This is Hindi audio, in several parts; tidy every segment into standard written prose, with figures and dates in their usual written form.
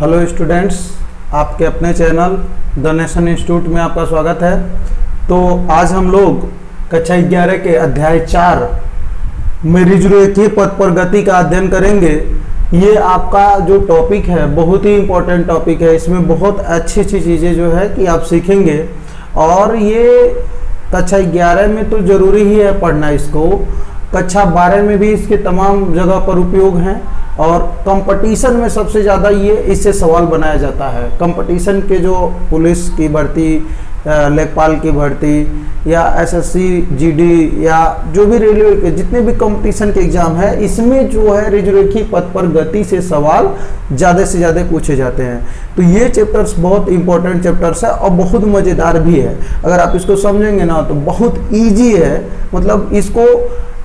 हेलो स्टूडेंट्स, आपके अपने चैनल द नेशन इंस्टीट्यूट में आपका स्वागत है। तो आज हम लोग कक्षा 11 के अध्याय 4 में ऋजुरेखीय पथ पर गति का अध्ययन करेंगे। ये आपका जो टॉपिक है बहुत ही इम्पोर्टेंट टॉपिक है। इसमें बहुत अच्छी अच्छी चीज़ें जो है कि आप सीखेंगे और ये कक्षा 11 में तो ज़रूरी ही है पढ़ना इसको। कक्षा 12 में भी इसके तमाम जगह पर उपयोग हैं और कंपटीशन में सबसे ज़्यादा ये इससे सवाल बनाया जाता है। कंपटीशन के जो पुलिस की भर्ती, लेखपाल की भर्ती या एसएससी, जीडी या जो भी रेलवे के जितने भी कंपटीशन के एग्जाम है, इसमें जो है ऋजुरेखीय पथ पर गति से सवाल ज़्यादा से ज़्यादा पूछे जाते हैं। तो ये चैप्टर्स बहुत इंपॉर्टेंट चैप्टर्स है और बहुत मज़ेदार भी है। अगर आप इसको समझेंगे ना तो बहुत ईजी है। मतलब इसको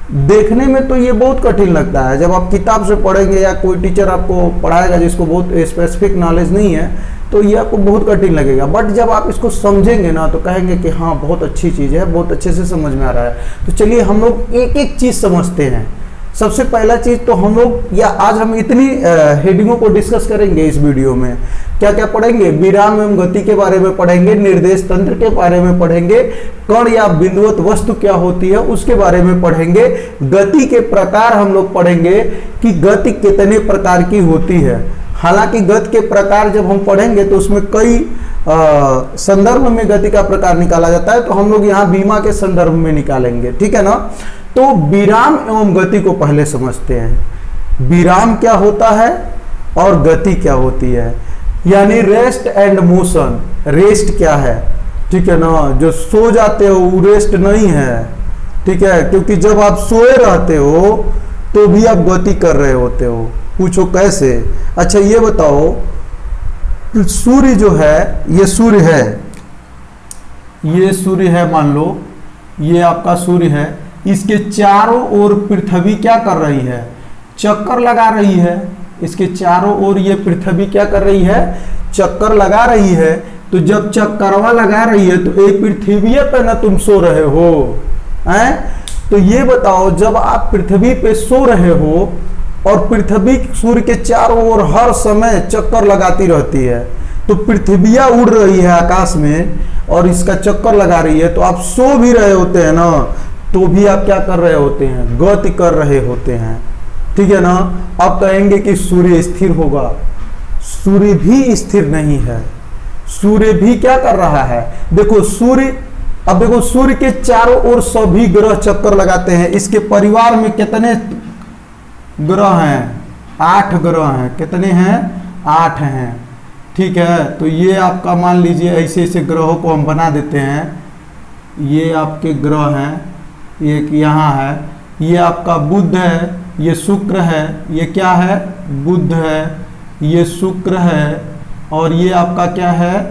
देखने में तो ये बहुत कठिन लगता है, जब आप किताब से पढ़ेंगे या कोई टीचर आपको पढ़ाएगा जिसको बहुत स्पेसिफिक नॉलेज नहीं है तो ये आपको बहुत कठिन लगेगा। बट जब आप इसको समझेंगे ना तो कहेंगे कि हाँ बहुत अच्छी चीज़ है, बहुत अच्छे से समझ में आ रहा है। तो चलिए हम लोग एक एक चीज़ समझते हैं। सबसे पहला चीज़ तो हम लोग आज हम इतनी हेडिंगों को डिस्कस करेंगे इस वीडियो में। क्या क्या पढ़ेंगे? विराम एवं गति के बारे में पढ़ेंगे, निर्देश तंत्र के बारे में पढ़ेंगे, कण या बिंदुवत वस्तु क्या होती है उसके बारे में पढ़ेंगे, गति के प्रकार हम लोग पढ़ेंगे कि गति कितने प्रकार की होती है। हालांकि गति के प्रकार जब हम पढ़ेंगे तो उसमें कई संदर्भ में गति का प्रकार निकाला जाता है, तो हम लोग यहाँ बीमा के संदर्भ में निकालेंगे, ठीक है ना। तो विराम एवं गति को पहले समझते हैं। विराम क्या होता है और गति क्या होती है, यानी रेस्ट एंड मोशन। रेस्ट क्या है, ठीक है ना, जो सो जाते हो वो रेस्ट नहीं है, ठीक है, क्योंकि जब आप सोए रहते हो तो भी आप गति कर रहे होते हो। पूछो कैसे? अच्छा ये बताओ, सूर्य जो है, ये सूर्य है, ये सूर्य है, मान लो ये आपका सूर्य है, इसके चारों ओर पृथ्वी क्या कर रही है? चक्कर लगा रही है। इसके चारों ओर ये पृथ्वी क्या कर रही है? चक्कर लगा रही है। तो जब चक्करवा लगा रही है तो एक पृथ्वी पे ना तुम सो रहे हो, हैं? तो ये बताओ, जब आप पृथ्वी पे सो रहे हो और पृथ्वी सूर्य के चारों ओर हर समय चक्कर लगाती रहती है, तो पृथ्वियाँ उड़ रही है आकाश में और इसका चक्कर लगा रही है, तो आप सो भी रहे होते हैं ना, तो भी आप क्या कर रहे होते हैं? गति कर रहे होते हैं, ठीक है ना। अब कहेंगे कि सूर्य स्थिर होगा, सूर्य भी स्थिर नहीं है। सूर्य भी क्या कर रहा है? देखो सूर्य, अब देखो सूर्य के चारों ओर सभी ग्रह चक्कर लगाते हैं। इसके परिवार में कितने ग्रह हैं? 8 ग्रह हैं। कितने हैं? 8 हैं, ठीक है। तो ये आपका मान लीजिए ऐसे ऐसे ग्रहों को हम बना देते हैं। ये आपके ग्रह हैं, एक यहाँ है, ये आपका बुध है, ये शुक्र है, ये क्या है? बुध है, ये शुक्र है, और ये आपका क्या है?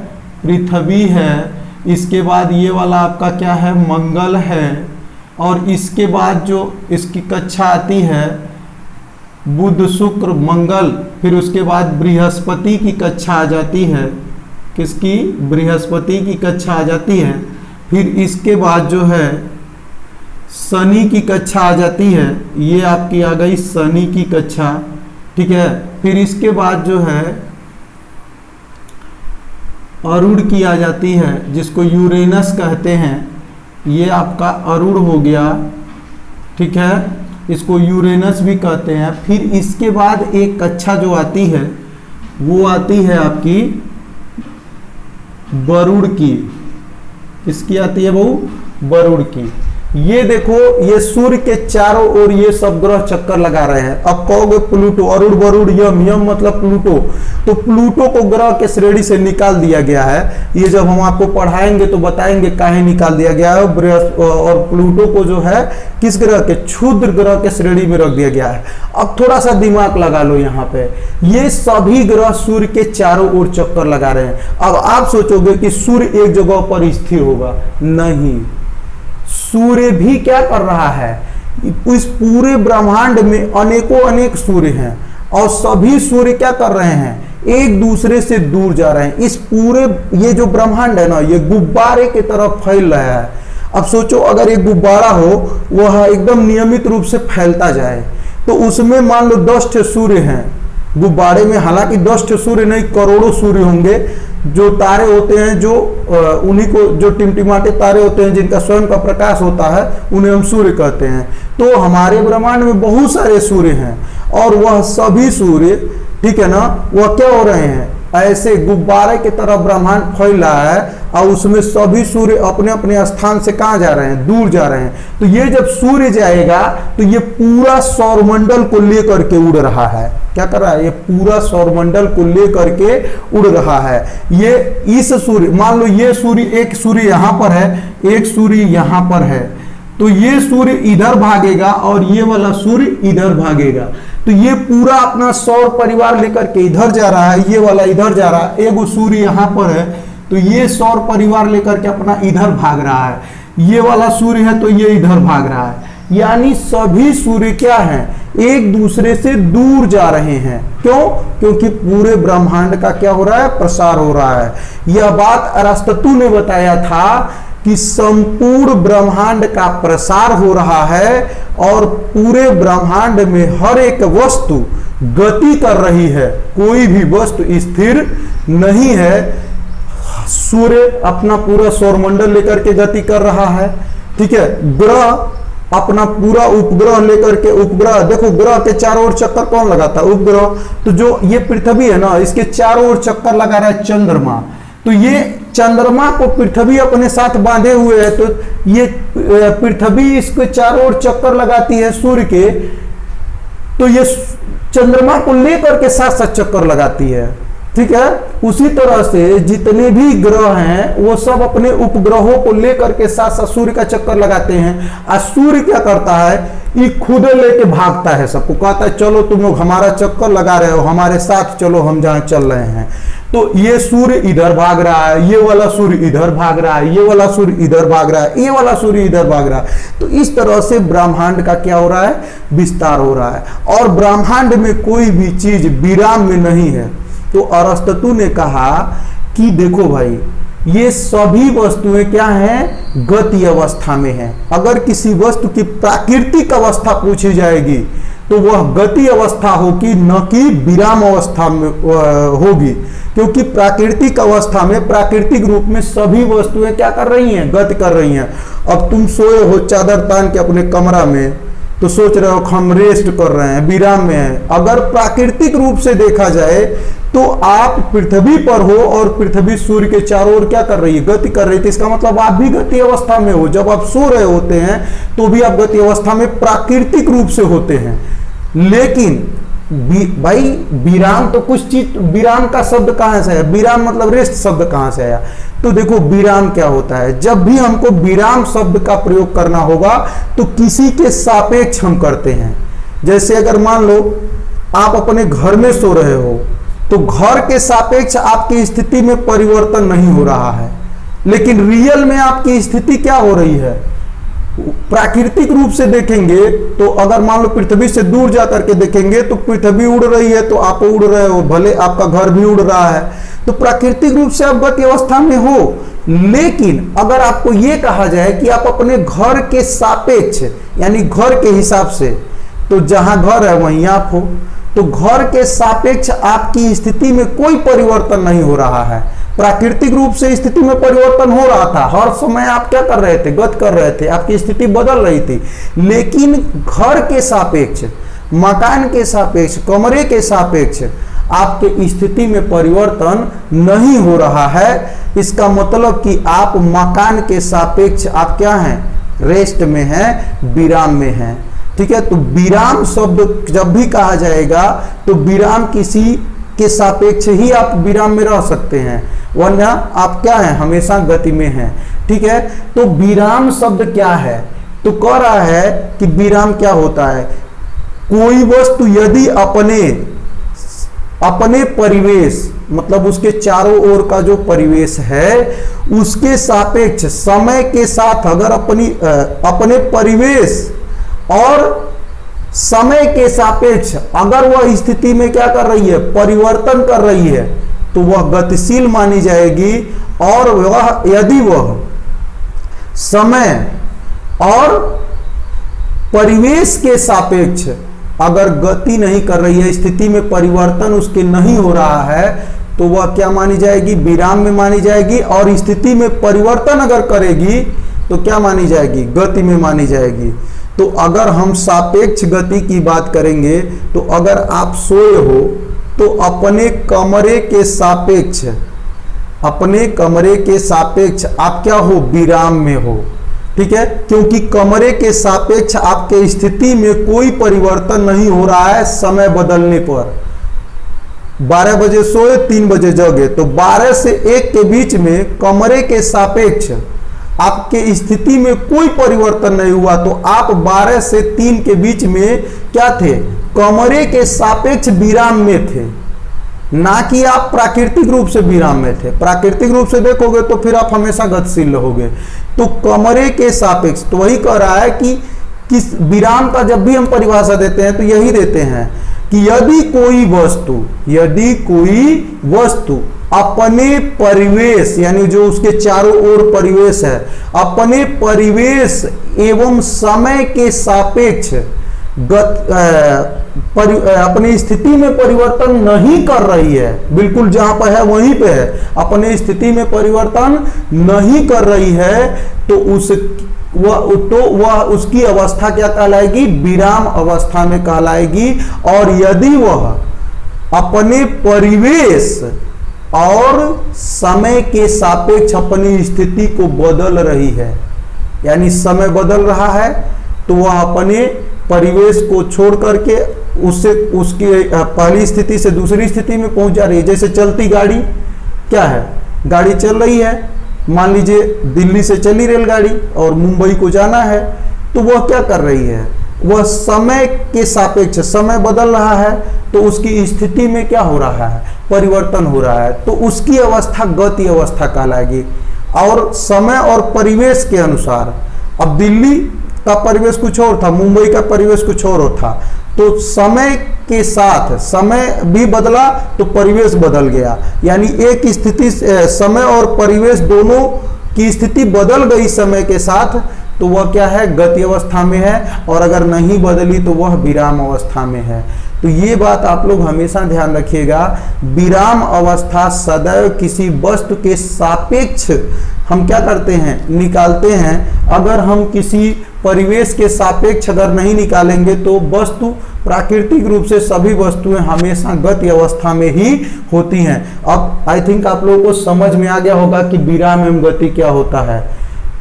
पृथ्वी है। इसके बाद ये वाला आपका क्या है? मंगल है। और इसके बाद जो इसकी कक्षा आती है बुध, शुक्र, मंगल, फिर उसके बाद बृहस्पति की कक्षा आ जाती है। किसकी? बृहस्पति की कक्षा आ जाती है। फिर इसके बाद जो है शनि की कक्षा आ जाती है। ये आपकी आ गई शनि की कक्षा, ठीक है। फिर इसके बाद जो है अरुण की आ जाती है, जिसको यूरेनस कहते हैं। ये आपका अरुण हो गया, ठीक है, इसको यूरेनस भी कहते हैं। फिर इसके बाद एक कक्षा जो आती है वो आती है आपकी वरुण की। किसकी आती है वो? वरुण की। ये देखो, ये सूर्य के चारों ओर ये सब ग्रह चक्कर लगा रहे हैं। अब कहोगे प्लूटो, अरुण वरुण यम, यम मतलब प्लूटो, तो प्लूटो को ग्रह के श्रेणी से निकाल दिया गया है। ये जब हम आपको पढ़ाएंगे तो बताएंगे काहे निकाल दिया गया है। और प्लूटो को जो है किस ग्रह के? क्षुद्र ग्रह के श्रेणी में रख दिया गया है। अब थोड़ा सा दिमाग लगा लो यहाँ पे, ये सभी ग्रह सूर्य के चारों ओर चक्कर लगा रहे हैं। अब आप सोचोगे कि सूर्य एक जगह पर स्थिर होगा, नहीं, सूर्य भी क्या कर रहा है? इस पूरे ब्रह्मांड में अनेकों अनेक सूर्य हैं और सभी सूर्य क्या कर रहे हैं? एक दूसरे से दूर जा रहे हैं। इस पूरे ये जो ब्रह्मांड है ना, ये गुब्बारे की तरफ फैल रहा है। अब सोचो, अगर एक गुब्बारा हो, वह एकदम नियमित रूप से फैलता जाए, तो उसमें मान लो 10 सूर्य हैं, गुब्बारे में हालांकि 10 सूर्य नहीं, करोड़ों सूर्य होंगे। जो तारे होते हैं, जो उन्हीं को जो टिमटिमाते तारे होते हैं, जिनका स्वयं का प्रकाश होता है, उन्हें हम सूर्य कहते हैं। तो हमारे ब्रह्मांड में बहुत सारे सूर्य हैं, और वह सभी सूर्य, ठीक है ना, वह क्या हो रहे हैं, ऐसे गुब्बारे की तरह ब्रह्मांड फैल रहा है, और उसमें सभी सूर्य अपने अपने स्थान से कहाँ जा रहे हैं, दूर जा रहे हैं। तो ये जब सूर्य जाएगा तो ये पूरा सौरमंडल को लेकर के उड़ रहा है। क्या कर रहा है, ये पूरा सौरमंडल को लेकर के उड़ रहा है। ये इस सूर्य, मान लो ये सूर्य, एक सूर्य यहाँ पर है, एक सूर्य यहाँ पर है, तो ये सूर्य इधर भागेगा और ये वाला सूर्य इधर भागेगा। तो ये पूरा अपना सौर परिवार लेकर के इधर जा रहा है, ये वाला इधर जा रहा है। एक सूर्य यहाँ पर है, तो ये सौर परिवार लेकर के अपना इधर भाग रहा है। ये वाला सूर्य है तो ये इधर भाग रहा है। यानी सभी सूर्य क्या हैं, एक दूसरे से दूर जा रहे हैं। क्यों? क्योंकि पूरे ब्रह्मांड का क्या हो रहा है, प्रसार हो रहा है। यह बात अरस्तु ने बताया था कि संपूर्ण ब्रह्मांड का प्रसार हो रहा है, और पूरे ब्रह्मांड में हर एक वस्तु गति कर रही है, कोई भी वस्तु स्थिर नहीं है। सूर्य अपना पूरा सौरमंडल लेकर के गति कर रहा है, ठीक है। ग्रह अपना पूरा उपग्रह लेकर के, उपग्रह देखो, ग्रह के चारों ओर चक्कर कौन लगाता है, उपग्रह। तो जो ये पृथ्वी है ना, इसके चारों ओर चक्कर लगा रहा है चंद्रमा। तो ये चंद्रमा को पृथ्वी अपने साथ बांधे हुए है, तो ये पृथ्वी इसके चारों ओर चक्कर लगाती है सूर्य के, तो ये चंद्रमा को लेकर के साथ साथ चक्कर लगाती है, ठीक है। उसी तरह से जितने भी ग्रह हैं वो सब अपने उपग्रहों को लेकर के साथ साथ सूर्य का चक्कर लगाते हैं। और सूर्य क्या करता है, ये खुद लेके भागता है, सबको कहता है चलो तुम लोग हमारा चक्कर लगा रहे हो, हमारे साथ चलो, हम जहां चल रहे हैं। तो ये सूर्य इधर भाग रहा है, ये वाला सूर्य इधर भाग रहा है, ये वाला सूर्य इधर भाग रहा है, ये वाला सूर्य इधर भाग रहा है। तो इस तरह से ब्रह्मांड का क्या हो रहा है, विस्तार हो रहा है। और ब्रह्मांड में कोई भी चीज विराम में नहीं है। तो अरस्तु ने कहा कि देखो भाई, ये सभी वस्तुएं क्या हैं, गति अवस्था में हैं। अगर किसी वस्तु की प्राकृतिक अवस्था पूछी जाएगी तो वह गति अवस्था होगी, न कि विराम अवस्था में होगी। क्योंकि प्राकृतिक अवस्था में, प्राकृतिक रूप में सभी वस्तुएं क्या कर रही हैं, गति कर रही हैं। अब तुम सोए हो चादर तान के अपने कमरा में, तो सोच रहे हो हम रेस्ट कर रहे हैं, विराम में है। अगर प्राकृतिक रूप से देखा जाए तो आप पृथ्वी पर हो और पृथ्वी सूर्य के चारों ओर क्या कर रही है, गति कर रही थी। इसका मतलब आप भी गति अवस्था में हो। जब आप सो रहे होते हैं तो भी आप गति अवस्था में प्राकृतिक रूप से होते हैं। लेकिन भाई विराम तो कुछ चीज, विराम का शब्द कहां से आया, विराम मतलब रेस्ट शब्द कहां से आया। तो देखो विराम क्या होता है, जब भी हमको विराम शब्द का प्रयोग करना होगा तो किसी के सापेक्ष हम करते हैं। जैसे अगर मान लो आप अपने घर में सो रहे हो, तो घर के सापेक्ष आपकी स्थिति में परिवर्तन नहीं हो रहा है, लेकिन रियल में आपकी स्थिति क्या हो रही है। प्राकृतिक रूप से देखेंगे तो अगर मान लो पृथ्वी से दूर जाकर के देखेंगे तो पृथ्वी उड़ रही है, तो आप उड़ रहे हो, भले आपका घर भी उड़ रहा है, तो प्राकृतिक रूप से आप गति अवस्था में हो। लेकिन अगर आपको यह कहा जाए कि आप अपने घर के सापेक्ष, यानी घर के हिसाब से, तो जहां घर है वहीं आप हो, तो घर के सापेक्ष आपकी स्थिति में कोई परिवर्तन नहीं हो रहा है। प्राकृतिक रूप से स्थिति में परिवर्तन हो रहा था, हर समय आप क्या कर रहे थे, गति कर रहे थे, आपकी स्थिति बदल रही थी। लेकिन घर के सापेक्ष, मकान के सापेक्ष, कमरे के सापेक्ष आपके स्थिति में परिवर्तन नहीं हो रहा है। इसका मतलब कि आप मकान के सापेक्ष आप क्या हैं, रेस्ट में हैं, विराम में हैं, ठीक है। तो विराम शब्द जब भी कहा जाएगा तो विराम किसी के सापेक्ष ही आप विराम में रह सकते हैं, वरना आप क्या हैं, हमेशा गति में हैं, ठीक है। तो विराम शब्द क्या है, तो कह रहा है कि विराम क्या होता है, कोई वस्तु यदि अपने परिवेश, मतलब उसके चारों ओर का जो परिवेश है उसके सापेक्ष समय के साथ अगर अपने परिवेश और समय के सापेक्ष अगर वह स्थिति में क्या कर रही है, परिवर्तन कर रही है, तो वह गतिशील मानी जाएगी। और वह यदि वह समय और परिवेश के सापेक्ष अगर गति नहीं कर रही है, स्थिति में परिवर्तन उसके नहीं हो रहा है, तो वह क्या मानी जाएगी? विराम में मानी जाएगी। और स्थिति में परिवर्तन अगर करेगी तो क्या मानी जाएगी? गति में मानी जाएगी। तो अगर हम सापेक्ष गति की बात करेंगे तो अगर आप सोए हो तो अपने कमरे के सापेक्ष आप क्या हो? विराम में हो। ठीक है, क्योंकि कमरे के सापेक्ष आपके स्थिति में कोई परिवर्तन नहीं हो रहा है समय बदलने पर। 12 बजे सोए, 3 बजे जगे, तो 12 से 1 के बीच में कमरे के सापेक्ष आपके स्थिति में कोई परिवर्तन नहीं हुआ, तो आप 12 से 3 के बीच में क्या थे? कमरे के सापेक्ष विराम में थे, ना कि आप प्राकृतिक रूप से विराम में थे। प्राकृतिक रूप से देखोगे तो फिर आप हमेशा गतिशील रहोगे। तो कमरे के सापेक्ष, तो वही कह रहा है कि किस विराम का जब भी हम परिभाषा देते हैं तो यही देते हैं कि यदि कोई वस्तु अपने परिवेश, यानी जो उसके चारों ओर परिवेश है, अपने परिवेश एवं समय के सापेक्ष अपनी स्थिति में परिवर्तन नहीं कर रही है, बिल्कुल जहां पर है वहीं पे है, अपने स्थिति में परिवर्तन नहीं कर रही है, तो वह उसकी अवस्था क्या कहलाएगी? विराम अवस्था में कहलाएगी। और यदि वह अपने परिवेश और समय के सापेक्ष अपनी स्थिति को बदल रही है, यानी समय बदल रहा है, तो वह अपने परिवेश को छोड़ करके उसकी पहली स्थिति से दूसरी स्थिति में पहुंच जा रही है। जैसे चलती गाड़ी, क्या है? गाड़ी चल रही है, मान लीजिए दिल्ली से चली रेलगाड़ी और मुंबई को जाना है, तो वह क्या कर रही है? वह समय के सापेक्ष समय बदल रहा है, तो उसकी स्थिति में क्या हो रहा है? परिवर्तन हो रहा है, तो उसकी अवस्था गति अवस्था कहलाएगी। और समय और परिवेश के अनुसार, अब दिल्ली का परिवेश कुछ और था, मुंबई का परिवेश कुछ और था, तो समय के साथ समय भी बदला तो परिवेश बदल गया, यानी एक स्थिति समय और परिवेश दोनों की स्थिति बदल गई समय के साथ, तो वह क्या है? गति अवस्था में है। और अगर नहीं बदली तो वह विराम अवस्था में है। तो ये बात आप लोग हमेशा ध्यान रखिएगा, विराम अवस्था सदैव किसी वस्तु के सापेक्ष हम क्या करते हैं? निकालते हैं। अगर हम किसी परिवेश के सापेक्ष अगर नहीं निकालेंगे तो वस्तु प्राकृतिक रूप से सभी वस्तुएं हमेशा गति अवस्था में ही होती हैं। अब आई थिंक आप लोगों को समझ में आ गया होगा कि विराम एवं गति क्या होता है।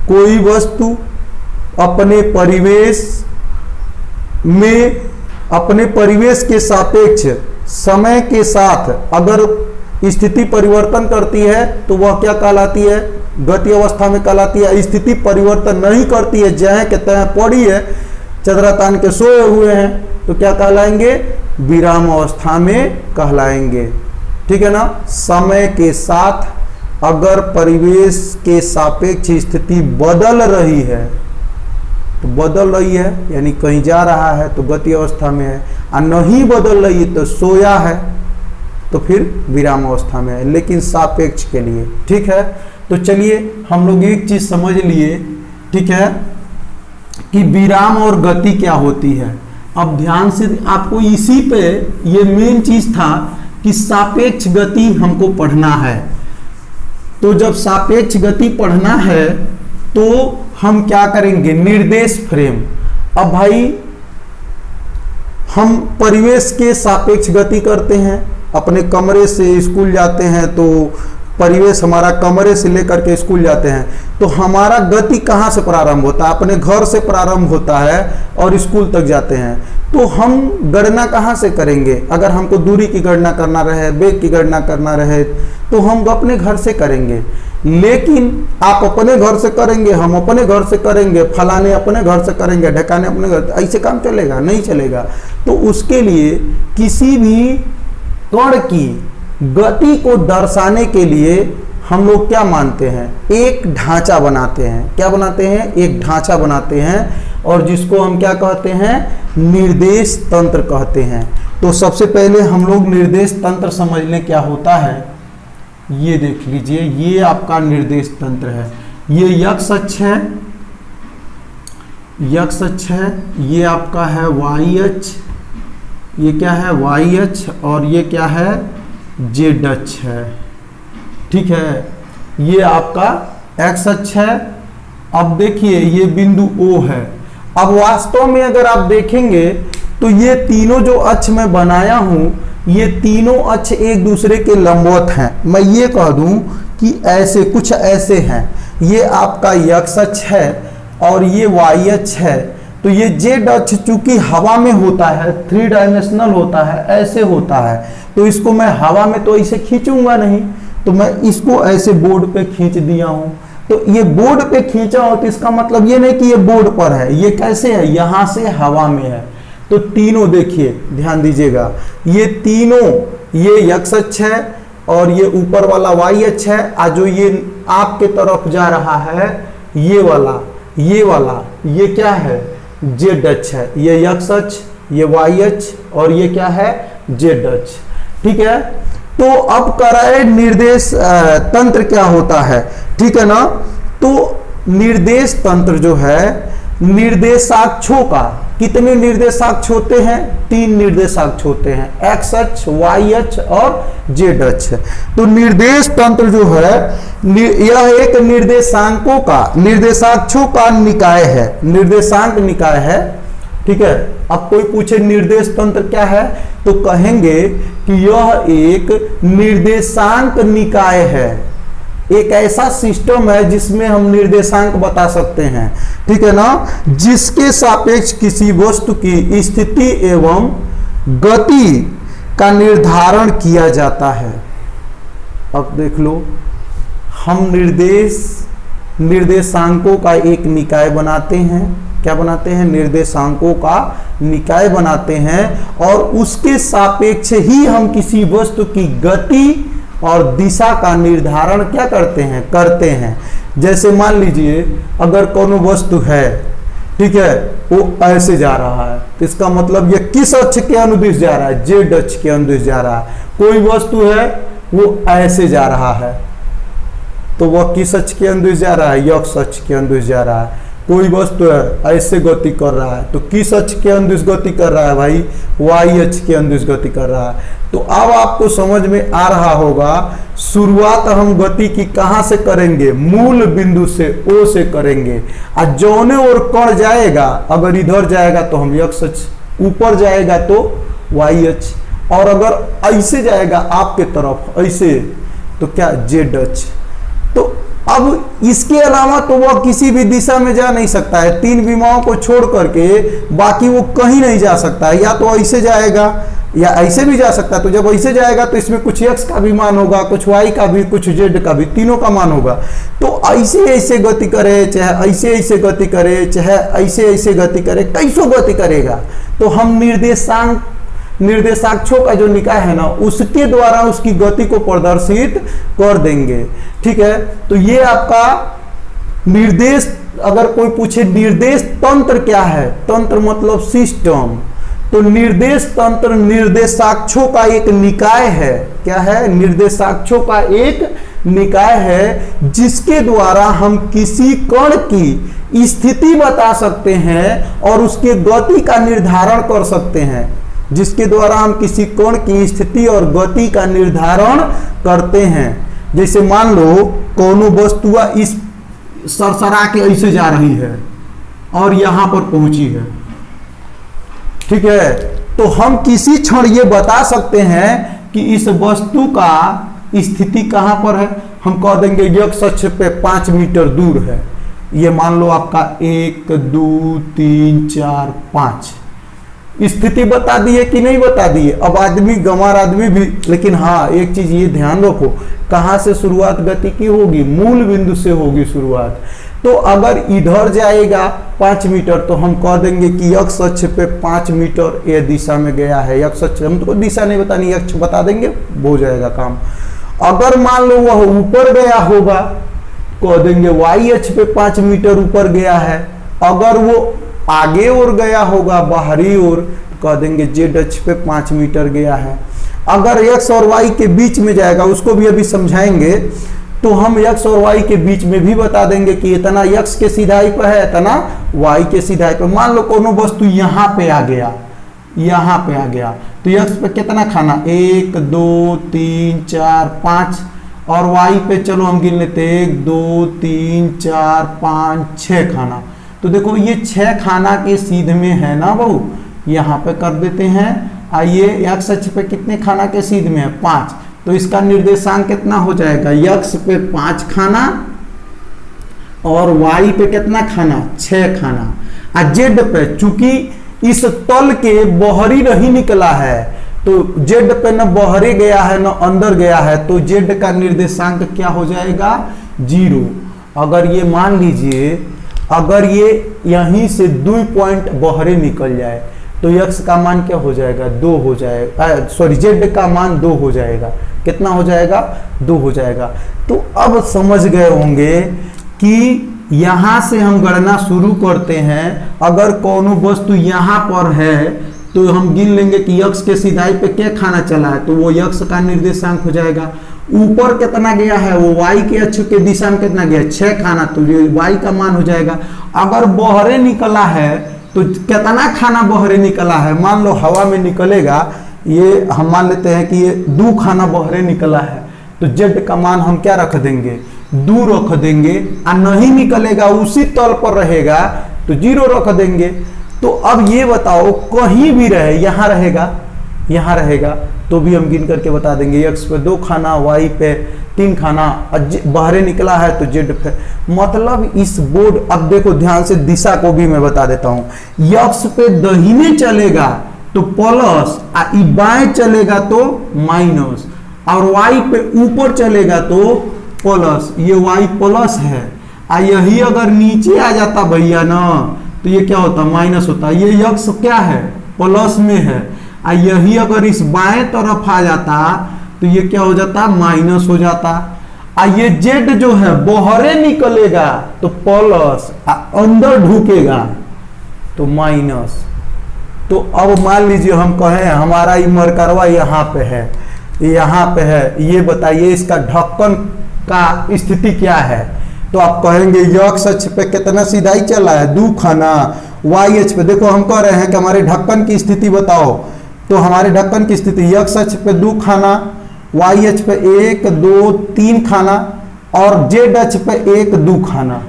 कोई वस्तु अपने परिवेश के सापेक्ष समय के साथ अगर स्थिति परिवर्तन करती है तो वह क्या कहलाती है? गति अवस्था में कहलाती है। स्थिति परिवर्तन नहीं करती है, जहाँ के तहाँ पड़ी है, चदरा तान के सोए हुए हैं, तो क्या कहलाएंगे? विराम अवस्था में कहलाएंगे। ठीक है ना? समय के साथ अगर परिवेश के सापेक्ष स्थिति बदल रही है, तो बदल रही है यानी कहीं जा रहा है तो गति अवस्था में है, और नहीं बदल रही तो सोया है तो फिर विराम अवस्था में है, लेकिन सापेक्ष के लिए। ठीक है, तो चलिए हम लोग एक चीज समझ लिए, ठीक है, कि विराम और गति क्या होती है। अब ध्यान से आपको इसी पे ये मेन चीज था कि सापेक्ष गति हमको पढ़ना है। तो जब सापेक्ष गति पढ़ना है तो हम क्या करेंगे? निर्देश फ्रेम। अब भाई हम परिवेश के सापेक्ष गति करते हैं, अपने कमरे से स्कूल जाते हैं तो परिवेश हमारा कमरे से लेकर के स्कूल जाते हैं, तो हमारा गति कहाँ से प्रारंभ होता है? अपने घर से प्रारंभ होता है और स्कूल तक जाते हैं। तो हम गणना कहाँ से करेंगे? अगर हमको दूरी की गणना करना रहे, वेग की गणना करना रहे, तो हम अपने घर से करेंगे। लेकिन आप अपने घर से करेंगे, हम अपने घर से करेंगे, फलाने अपने घर से करेंगे, ढकाने अपने घर, ऐसे काम चलेगा? नहीं चलेगा। तो उसके लिए किसी भी कण की गति को दर्शाने के लिए हम लोग क्या मानते हैं? एक ढांचा बनाते हैं। क्या बनाते हैं? एक ढांचा बनाते हैं, और जिसको हम क्या कहते हैं? निर्देश तंत्र कहते हैं। तो सबसे पहले हम लोग निर्देश तंत्र समझ लें क्या होता है। ये देख लीजिए, ये आपका निर्देश तंत्र है। ये x अक्ष है, x अक्ष है, ये आपका है y अक्ष, ये क्या है वाई अक्ष और ये क्या है जेड अक्ष है। ठीक है, ये आपका एक्स अक्ष है। अब देखिए ये बिंदु O है। अब वास्तव में अगर आप देखेंगे तो ये तीनों जो अक्ष मैं बनाया हूं, ये तीनों अक्ष एक दूसरे के लंबवत हैं। मैं ये कह दूं कि ऐसे कुछ ऐसे हैं। ये आपका एक्स अक्ष है और ये वाई अक्ष है। तो ये जेड अक्ष चूंकि हवा में होता है, 3 डायमेंशनल होता है, ऐसे होता है, तो इसको मैं हवा में तो ऐसे खींचूंगा नहीं, तो मैं इसको ऐसे बोर्ड पे खींच दिया हूं। तो ये बोर्ड पे खींचा हो तो इसका मतलब ये नहीं कि ये बोर्ड पर है, ये कैसे है, यहां से हवा में है। तो तीनों देखिए, ध्यान दीजिएगा, ये तीनों, ये एक्स अक्ष है और ये ऊपर वाला वाई अक्ष है, और जो ये आपके तरफ जा रहा है ये वाला, ये क्या है जेड अक्ष है। ये एक्स अक्ष, ये वाई अक्ष और ये क्या है जेड अक्ष। ठीक है, तो अब कराए निर्देश तंत्र क्या होता है। ठीक है ना, तो निर्देश तंत्र जो है, निर्देशाक्षों का, कितने निर्देशाक्ष होते हैं, 3 निर्देशाक्ष होते हैं, एक्स अक्ष, वाई अक्ष और जेड अक्ष। तो निर्देश तंत्र जो है यह एक निर्देशांकों का, निर्देशाक्षों का निकाय है, निर्देशांक निकाय है। ठीक है, अब कोई पूछे निर्देश तंत्र क्या है, तो कहेंगे कि यह एक निर्देशांक निकाय है, एक ऐसा सिस्टम है जिसमें हम निर्देशांक बता सकते हैं। ठीक है ना, जिसके सापेक्ष किसी वस्तु की स्थिति एवं गति का निर्धारण किया जाता है। अब देख लो, हम निर्देशांकों का एक निकाय बनाते हैं। क्या बनाते हैं, निर्देशांकों का निकाय बनाते हैं, और उसके सापेक्ष ही हम किसी वस्तु की गति और दिशा का निर्धारण क्या करते हैं। जैसे मान लीजिए अगर कोनो वस्तु है, ठीक है, वो ऐसे जा रहा है, तो इसका मतलब ये किस अक्ष के अनुदिश जा रहा है, जेड अक्ष के अनुदिश जा रहा है। कोई वस्तु है वो ऐसे जा रहा है, तो वह किस अक्ष के अनुदिश जा रहा है, एक्स अक्ष के अनुदिश जा रहा है। कोई वस्तु है ऐसे गति कर रहा है, तो किस अक्ष के अनुदिश गति कर रहा है भाई, वाई अक्ष के अनुदिश गति कर रहा है। तो अब आपको समझ में आ रहा होगा, शुरुआत हम गति की कहां से करेंगे, मूल बिंदु से O से करेंगे, और जौने और कण जाएगा, अगर इधर जाएगा तो हम एक्स अक्ष, ऊपर जाएगा तो वाई अक्ष, और अगर ऐसे जाएगा आपके तरफ ऐसे, तो क्या जेड अक्ष। तो अब इसके अलावा तो वह किसी भी दिशा में जा नहीं सकता है, 3 विमाओं को छोड़ करके बाकी वो कहीं नहीं जा सकता है। या तो ऐसे जाएगा या ऐसे भी जा सकता है। तो जब ऐसे जाएगा तो इसमें कुछ एक्स का भी मान होगा, कुछ वाई का भी, कुछ जेड का भी, तीनों का मान होगा। तो ऐसे ऐसे गति करे, चाहे ऐसे ऐसे गति करे, चाहे ऐसे ऐसे गति करे, कैसो गति करेगा, तो हम निर्देशाक्षों का जो निकाय है ना, उसके द्वारा उसकी गति को प्रदर्शित कर देंगे। ठीक है, तो ये आपका निर्देश। अगर कोई पूछे निर्देश तंत्र क्या है, तंत्र मतलब सिस्टम, तो निर्देश तंत्र निर्देशाक्षों का एक निकाय है। क्या है, निर्देशाक्षों का एक निकाय है, जिसके द्वारा हम किसी कण की स्थिति बता सकते हैं और उसके गति का निर्धारण कर सकते हैं, जिसके द्वारा हम किसी कोण की स्थिति और गति का निर्धारण करते हैं। जैसे मान लो कोनो वस्तु इस सरसरा के ऐसे जा रही है और यहां पर पहुंची है, ठीक है, तो हम किसी क्षण ये बता सकते हैं कि इस वस्तु का स्थिति कहां पर है। हम कह देंगे एक्स अक्ष पे 5 मीटर दूर है। ये मान लो आपका 1 2 3 4 5 स्थिति बता दिए कि नहीं बता दिए। अब आदमी गंवार आदमी भी, लेकिन हाँ एक चीज ये ध्यान रखो, कहां से शुरुआत गति की होगी, मूल बिंदु से होगी शुरुआत। तो अगर इधर जाएगा 5 मीटर तो हम कह देंगे कि एक्स अक्ष पे 5 मीटर ये दिशा में गया है। एक्स अक्ष, हम तो दिशा नहीं बतानी, अक्ष बता देंगे, हो जाएगा काम। अगर मान लो वह ऊपर गया होगा, कह देंगे वाई अक्ष पे 5 मीटर ऊपर गया है। अगर वो आगे और गया होगा बाहरी ओर, तो कह देंगे जेड अक्ष पे 5 मीटर गया है। अगर एक्स और वाई के बीच में जाएगा, उसको भी अभी समझाएंगे, तो हम एक्स और वाई के बीच में भी बता देंगे कि इतना एक्स के सीधाई पर है, इतना वाई के सीधाई पर। मान लो कोनो वस्तु यहाँ पे आ गया, यहाँ पे आ गया। तो x पे कितना खाना, 1 2 3 4 5, और y पे चलो हम गिन लेते हैं 1 2 3 4 5 6 खाना। तो देखो ये 6 खाना के सीध में है ना बहू, यहाँ पे कर देते हैं। आइए x अक्ष पे कितने खाना के सीध में है, 5, तो इसका निर्देशांक कितना हो जाएगा, x पे 5 खाना और y पे कितना खाना, 6 खाना। और z पे चूंकि इस तल के बाहरी नहीं निकला है, तो z पे न बाहरी गया है न अंदर गया है, तो z का निर्देशांक क्या हो जाएगा, 0। अगर ये मान लीजिए अगर ये यहीं से 2 पॉइंट बाहरी निकल जाए तो x का मान क्या हो जाएगा, 2 हो जाएगा, सॉरी z का मान 2 हो जाएगा। कितना हो जाएगा, 2 हो जाएगा। तो अब समझ गए होंगे कि यहां से हम गणना शुरू करते हैं। अगर कोनो वस्तु यहां पर है तो हम गिन लेंगे कि x के सीधाई पे क्या खाना चला है, तो वो x का निर्देशांक हो जाएगा। ऊपर कितना गया है, वो y के अक्ष के दिशा में कितना गया, 6 खाना, तो ये y का मान हो जाएगा। अगर बहरे निकला है तो कितना खाना बहरे निकला है, मान लो हवा में निकलेगा, ये हम मान लेते हैं कि ये 2 खाना बहरे निकला है, तो z का मान हम क्या रख देंगे, 2 रख देंगे। और नहीं निकलेगा, उसी तल पर रहेगा, तो 0 रख देंगे। तो अब ये बताओ कहीं भी रहे, यहाँ रहेगा, यहाँ रहेगा, तो भी हम गिन करके बता देंगे। x पे 2 खाना, y पे 3 खाना, बाहर निकला है तो z पे। मतलब इस बोर्ड, अब देखो ध्यान से, दिशा को भी मैं बता देता हूँ। x पे दाहिने चलेगा तो प्लस, बाएं चलेगा तो माइनस, और y पे ऊपर चलेगा तो प्लस, ये y प्लस है। यही अगर नीचे आ जाता भैया ना, तो ये क्या होता, माइनस होता। ये x क्या है, प्लस में है। यही अगर इस बाएं तरफ आ जाता तो ये क्या हो जाता, माइनस हो जाता। ये z जो है बाहरे निकलेगा तो प्लस, अंदर ढुकेगा तो माइनस। तो अब मान लीजिए हम कहें हमारा ये मरकरवा यहाँ पे है, यहाँ पे है, ये बताइए इसका ढक्कन का स्थिति क्या है। तो आप कहेंगे x अक्ष पे कितना सीधाई चला है, 2 खाना, y अक्ष पे देखो हम कह रहे हैं कि हमारे ढक्कन की स्थिति बताओ, तो हमारे ढक्कन की स्थिति x अक्ष पे 2 खाना, y अक्ष पे 1 2 3 खाना, और z अक्ष पे 1 2 खाना।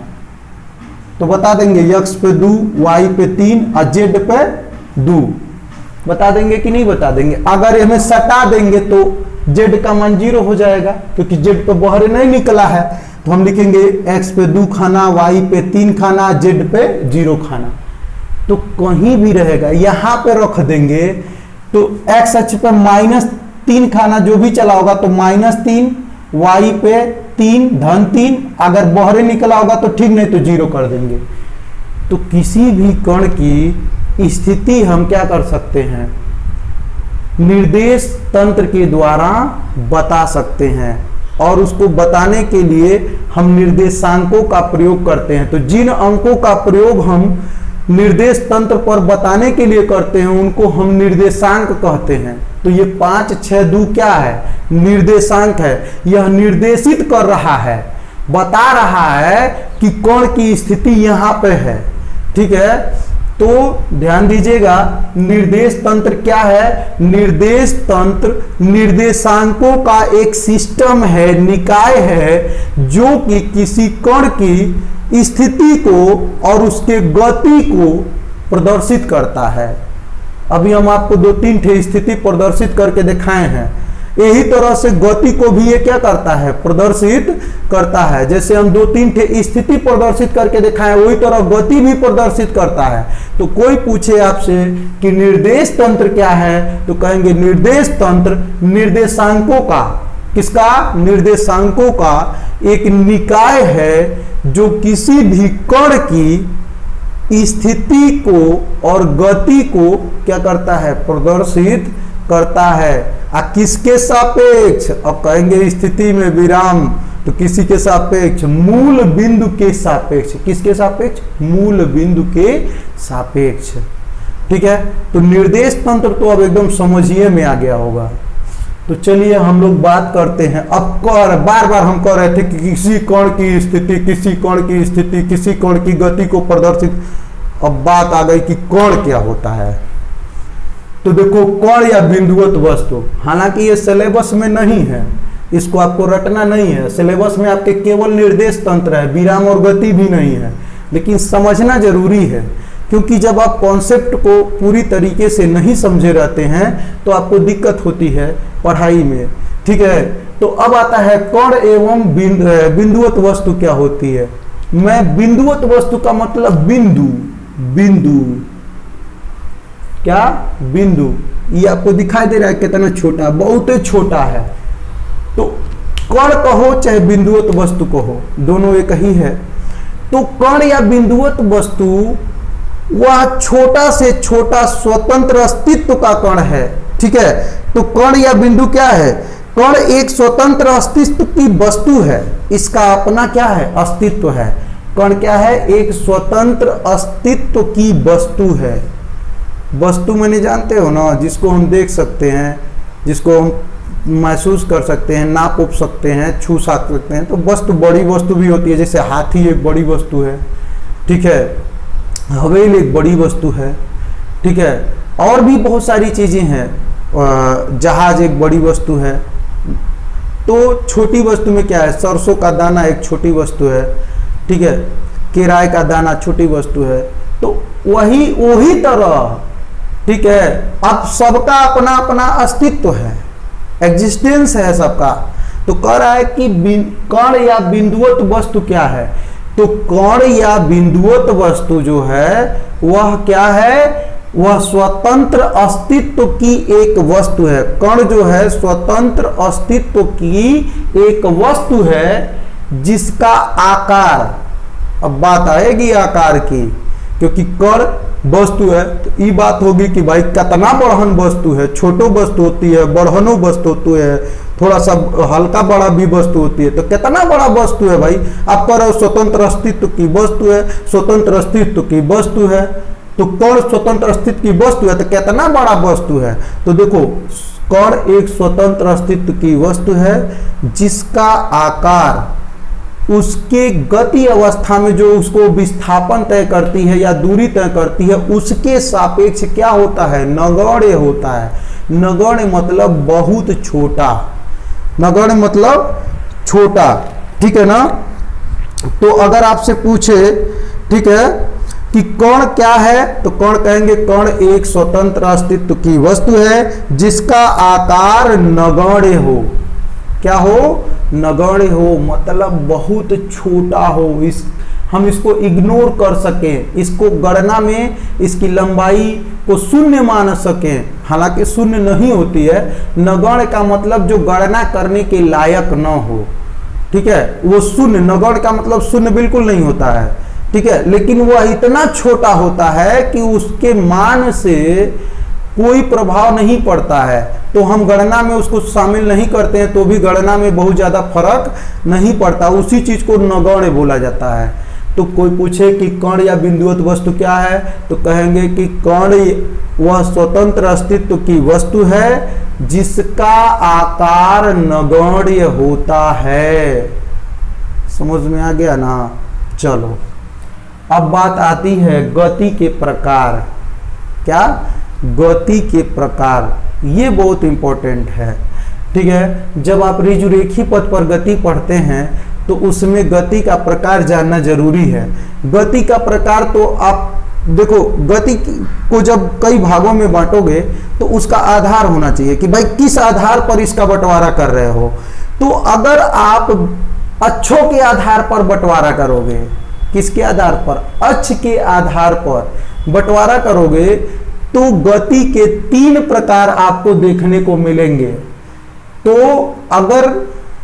तो बता देंगे x पे 2, y पे 3 और z पे 2, बता देंगे कि नहीं बता देंगे। अगर हमें सटा देंगे तो z का मान 0 हो जाएगा, क्योंकि z पे बाहर नहीं निकला है। तो हम लिखेंगे x पे 2 खाना, y पे 3 खाना, z पे 0 खाना। तो कहीं भी रहेगा, यहाँ पे रख देंगे तो x अक्ष पे -3 खाना जो भी चला होगा तो -3, y पे 3 -3, अगर बाहर निकला होगा तो ठीक, नहीं तो 0 कर देंगे। तो किसी भी कण की स्थिति हम क्या कर सकते हैं, निर्देश तंत्र के द्वारा बता सकते हैं, और उसको बताने के लिए हम निर्देशांकों का प्रयोग करते हैं। तो जिन अंकों का प्रयोग हम निर्देश तंत्र पर बताने के लिए करते हैं उनको हम निर्देशांक कहते हैं। तो ये 5 6 2 क्या है, निर्देशांक है। यह निर्देशित कर रहा है, बता रहा है कि कण की स्थिति यहाँ पे है, ठीक है। तो ध्यान दीजिएगा, निर्देश तंत्र क्या है, निर्देश तंत्र निर्देशांकों का एक सिस्टम है, निकाय है, जो कि किसी कण की स्थिति को और उसके गति को प्रदर्शित करता है। अभी हम आपको 2-3 स्थिति प्रदर्शित करके दिखाए हैं। यही तरह से गति को भी ये क्या करता है, प्रदर्शित करता है। जैसे हम 2-3 स्थिति प्रदर्शित करके दिखाएं, वही तरह गति भी प्रदर्शित करता है। तो कोई पूछे आपसे कि निर्देश तंत्र क्या है, तो कहेंगे निर्देश तंत्र निर्देशांकों का, किसका, निर्देशांकों का एक निकाय है जो किसी भी कण की स्थिति को और गति को क्या करता है, प्रदर्शित करता है। किसके सापेक्ष, अब कहेंगे स्थिति में विराम, तो किसी के सापेक्ष, मूल बिंदु के सापेक्ष। किसके सापेक्ष, मूल बिंदु के सापेक्ष, ठीक है। तो निर्देश तंत्र तो अब एकदम समझिए में आ गया होगा। तो चलिए हम लोग बात करते हैं। अब बार बार हम कह रहे थे कि किसी कण की स्थिति, किसी कण की स्थिति, किसी कण की गति को प्रदर्शित। अब बात आ गई कि कण क्या होता है। तो देखो कण या बिंदुवत वस्तु, हालांकि ये सिलेबस में नहीं है, इसको आपको रटना नहीं है। सिलेबस में आपके केवल निर्देश तंत्र है, विराम और गति भी नहीं है, लेकिन समझना जरूरी है, क्योंकि जब आप कॉन्सेप्ट को पूरी तरीके से नहीं समझे रहते हैं तो आपको दिक्कत होती है पढ़ाई में। ठीक है, तो अब आता है कण एवं बिंदुवत वस्तु क्या होती है। मैं बिंदुवत वस्तु का मतलब बिंदु क्या, बिंदु, ये आपको दिखाई दे रहा है कितना छोटा, बहुत ही छोटा है। तो कण कहो चाहे बिंदुवत वस्तु कहो, दोनों एक ही है। तो कण या बिंदुवत वस्तु वह छोटा से छोटा स्वतंत्र अस्तित्व का कण है। ठीक है, तो कण या बिंदु क्या है, कण एक स्वतंत्र अस्तित्व की वस्तु है, इसका अपना क्या है, अस्तित्व है। कण क्या है, एक स्वतंत्र अस्तित्व की वस्तु है। वस्तु मैंने जानते हो ना, जिसको हम देख सकते हैं, जिसको हम महसूस कर सकते हैं, नाप उप सकते हैं, छू सकते हैं। तो वस्तु बड़ी वस्तु भी होती है, जैसे हाथी एक बड़ी वस्तु है। ठीक है, हवेली एक बड़ी वस्तु है। ठीक है, और भी बहुत सारी चीजें हैं, जहाज एक बड़ी वस्तु है। तो छोटी वस्तु में क्या है, सरसों का दाना एक छोटी वस्तु है। ठीक है, किराए का दाना छोटी वस्तु है। तो वही तरह, ठीक है, अब सबका अपना अपना अस्तित्व है, एग्जिस्टेंस है सबका। तो कह रहा है कि कण या बिंदुवत वस्तु क्या है, तो कण या बिंदुवत वस्तु जो है वह क्या है, वह स्वतंत्र अस्तित्व की एक वस्तु है। कण जो है स्वतंत्र अस्तित्व की एक वस्तु है, जिसका आकार, अब बात आएगी आकार की, क्योंकि कण वस्तु है तो ये बात होगी कि भाई कितना बढ़न वस्तु है, छोटो वस्तु होती है, बढ़नो वस्तु होती है, थोड़ा सा हल्का बड़ा भी वस्तु होती है। तो कितना बड़ा वस्तु है भाई, आप कह रहे हो स्वतंत्र अस्तित्व की वस्तु है, स्वतंत्र अस्तित्व की वस्तु है। तो कण स्वतंत्र अस्तित्व की वस्तु है तो कितना बड़ा वस्तु है। तो देखो कण एक स्वतंत्र अस्तित्व की वस्तु है, जिसका आकार उसके गति अवस्था में जो उसको विस्थापन तय करती है या दूरी तय करती है, उसके सापेक्ष क्या होता है, नगण्य होता है। नगण्य मतलब बहुत छोटा, नगण्य मतलब छोटा। ठीक है ना। तो अगर आपसे पूछे, ठीक है, कि कण क्या है, तो कण कहेंगे कण एक स्वतंत्र अस्तित्व की वस्तु है, जिसका आकार नगण्य हो। क्या हो, नगण्य हो, मतलब बहुत छोटा हो, हम इसको इग्नोर कर सकें, इसको गणना में इसकी लंबाई को शून्य मान सकें, हालांकि शून्य नहीं होती है। नगण्य का मतलब जो गणना करने के लायक न हो। ठीक है, वो शून्य, नगण्य का मतलब शून्य बिल्कुल नहीं होता है। ठीक है, लेकिन वह इतना छोटा होता है कि उसके मान से कोई प्रभाव नहीं पड़ता है, तो हम गणना में उसको शामिल नहीं करते हैं, तो भी गणना में बहुत ज्यादा फर्क नहीं पड़ता, उसी चीज को नगण्य बोला जाता है। तो कोई पूछे कि कण या बिंदुवत वस्तु क्या है, तो कहेंगे कि कण वह स्वतंत्र अस्तित्व की वस्तु है, जिसका आकार नगण्य होता है। समझ में आ गया ना। चलो अब बात आती है गति के प्रकार। क्या, गति के प्रकार, ये बहुत इंपॉर्टेंट है। ठीक है, जब आप ऋजुरेखी पथ पर गति पढ़ते हैं तो उसमें गति का प्रकार जानना जरूरी है। गति का प्रकार तो आप देखो, गति को जब कई भागों में बांटोगे तो उसका आधार होना चाहिए कि भाई किस आधार पर इसका बंटवारा कर रहे हो। तो अगर आप अक्षों के आधार पर बंटवारा करोगे, किसके आधार पर, अक्ष के आधार पर बंटवारा करोगे, तो गति के 3 प्रकार आपको देखने को मिलेंगे। तो अगर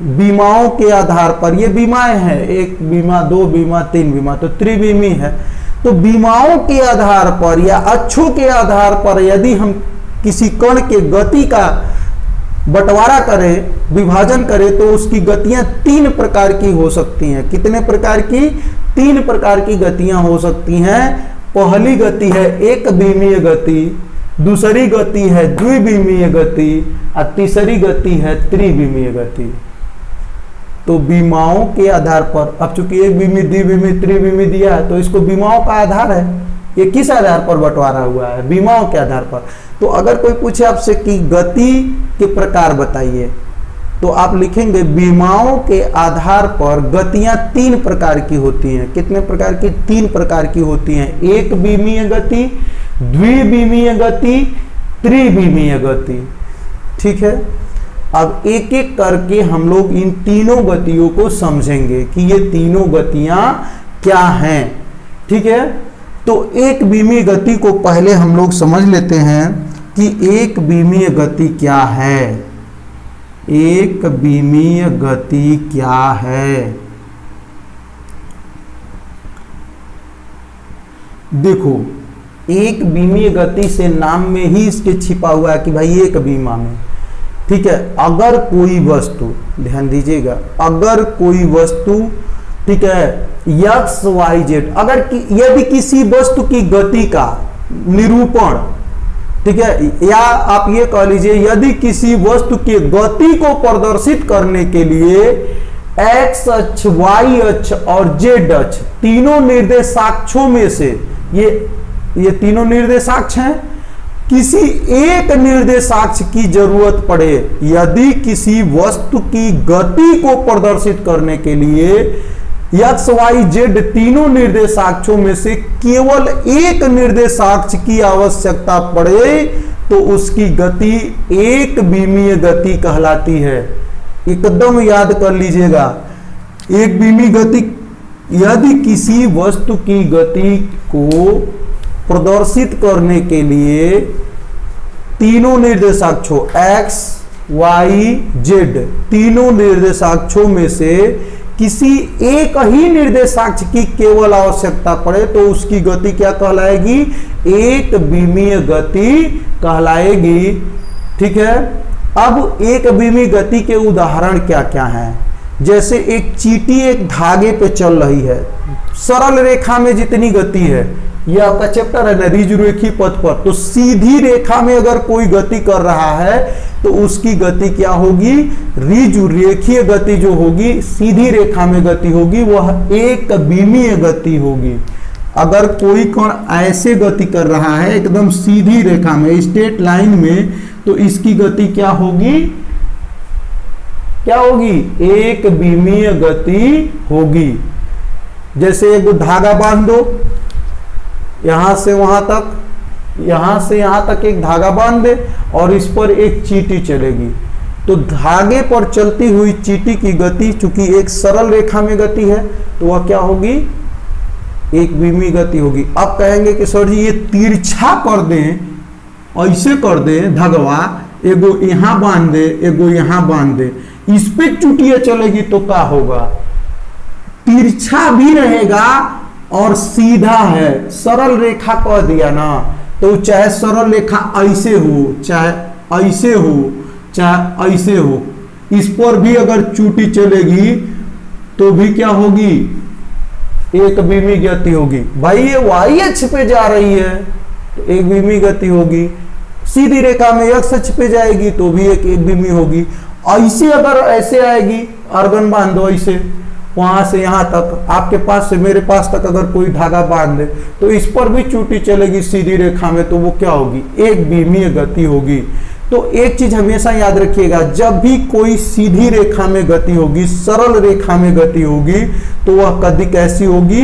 बीमाओं के आधार पर, ये बीमाएं हैं, 1 बीमा, 2 बीमा, 3 बीमा, तो त्रिविमी है। तो बीमाओं के आधार पर या अक्षों के आधार पर यदि हम किसी कण के गति का बंटवारा करें, विभाजन करें, तो उसकी गतियां 3 प्रकार की हो सकती हैं। कितने प्रकार की, 3 प्रकार की गतियां हो सकती हैं। पहली गति है एक बीमीय गति, दूसरी गति है द्विबीमीय गति और तीसरी गति है त्रिबीमीय गति। तो बीमाओं के आधार पर, अब चूंकि एक बीमी, द्विबीमी, त्रिबीमी दिया है, तो इसको बीमाओं का आधार है। ये किस आधार पर बंटवारा हुआ है, बीमाओं के आधार पर। तो अगर कोई पूछे आपसे कि गति के प्रकार बताइए, तो आप लिखेंगे विमाओं के आधार पर गतियां 3 प्रकार की होती हैं। कितने प्रकार की? 3 प्रकार की होती हैं। एक विमीय गति, द्विविमीय गति, त्रिविमीय गति। ठीक है, अब एक एक करके हम लोग इन तीनों गतियों को समझेंगे कि ये तीनों गतियां क्या हैं। ठीक है, तो एक विमीय गति को पहले हम लोग समझ लेते हैं कि एक विमीय गति क्या है। एक विमीय गति क्या है? देखो, एक विमीय गति से नाम में ही इसके छिपा हुआ है कि भाई एक विमा में। ठीक है, अगर कोई वस्तु, ध्यान दीजिएगा, अगर कोई वस्तु, ठीक है, एक्स वाई जेड, अगर यदि किसी वस्तु की गति का निरूपण, ठीक है, या आप ये कह लीजिए यदि किसी वस्तु की गति को प्रदर्शित करने के लिए एक्स अक्ष, वाई अक्ष और जेड अक्ष तीनों निर्देशाक्षों में से ये तीनों निर्देशाक्ष हैं, किसी एक निर्देशाक्ष की जरूरत पड़े, यदि किसी वस्तु की गति को प्रदर्शित करने के लिए एक्स वाई जेड तीनों निर्देशाक्षों में से केवल एक निर्देशाक्ष की आवश्यकता पड़े, तो उसकी गति एक विमीय गति कहलाती है। एकदम याद कर लीजिएगा, एक विमीय गति यदि किसी वस्तु की गति को प्रदर्शित करने के लिए तीनों निर्देशाक्षों एक्स वाई जेड तीनों निर्देशाक्षों में से किसी एक ही निर्देशाक्ष की केवल आवश्यकता पड़े, तो उसकी गति क्या कहलाएगी? एक विमीय गति कहलाएगी। ठीक है, अब एक विमीय गति के उदाहरण क्या क्या हैं? जैसे एक चींटी एक धागे पे चल रही है, सरल रेखा में जितनी गति है, यह आपका चैप्टर है ना रिजरेखी पथ पर, तो सीधी रेखा में अगर कोई गति कर रहा है तो उसकी गति क्या होगी? रिजरेखीय गति जो होगी, सीधी रेखा में गति होगी, वह एक विमीय गति होगी। अगर कोई कण ऐसे गति कर रहा है एकदम सीधी रेखा में, स्ट्रेट लाइन में, तो इसकी गति क्या होगी? क्या होगी? एक विमीय गति होगी। जैसे एक धागा बांध दो, यहां से वहां तक, यहां से यहां तक एक धागा बांध दे और इस पर एक चींटी चलेगी, तो धागे पर चलती हुई चींटी की गति चूंकि एक सरल रेखा में गति है, तो वह क्या होगी? एक विमीय गति होगी। अब कहेंगे कि सर जी ये तिरछा कर दें, ऐसे कर दें धगवा, एगो यहां बांध दे एगो यहां बांध दे, इस पे चुटिया चलेगी तो क्या होगा? तिरछा भी रहेगा और सीधा है, सरल रेखा कह दिया ना, तो चाहे सरल रेखा ऐसे हो, चाहे ऐसे हो, चाहे ऐसे हो, इस पर भी अगर चूटी चलेगी तो भी क्या होगी? एक विमीय गति होगी। भाई ये वाई अक्ष पे जा रही है तो एक विमीय गति होगी, सीधी रेखा में एक्स अक्ष पे जाएगी तो भी एक विमीय होगी। ऐसे अगर ऐसे आएगी, अर्गन बांध दो ऐसे, वहां से यहां तक, आपके पास से मेरे पास तक अगर कोई धागा बांध दे तो इस पर भी चूटी चलेगी सीधी रेखा में, तो वो क्या होगी? एक विमीय गति होगी। तो एक चीज हमेशा याद रखिएगा, जब भी कोई सीधी रेखा में गति होगी, सरल रेखा में गति होगी, तो वह गति कैसी होगी?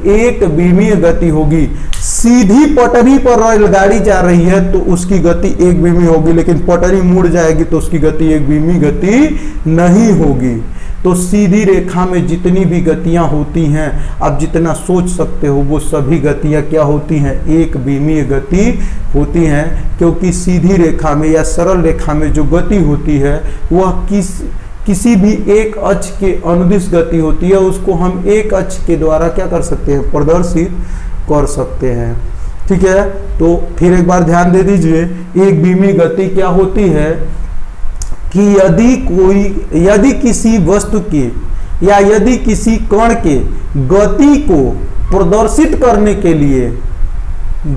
एक विमीय गति होगी। सीधी पटरी पर रेलगाड़ी जा रही है तो उसकी गति एक विमीय होगी, लेकिन पटरी मुड़ जाएगी तो उसकी गति एक विमीय गति नहीं होगी। तो सीधी रेखा में जितनी भी गतियां होती हैं, आप जितना सोच सकते हो वो सभी गतियां क्या होती हैं? एक विमीय गति होती हैं, क्योंकि सीधी रेखा में या सरल रेखा में जो गति होती है वह किसी भी एक अक्ष के अनुदिश गति होती है, उसको हम एक अक्ष के द्वारा क्या कर सकते हैं? प्रदर्शित कर सकते हैं। ठीक है, तो फिर एक बार ध्यान दे दीजिए, एक विमीय गति क्या होती है कि यदि किसी वस्तु के या यदि किसी कण के गति को प्रदर्शित करने के लिए,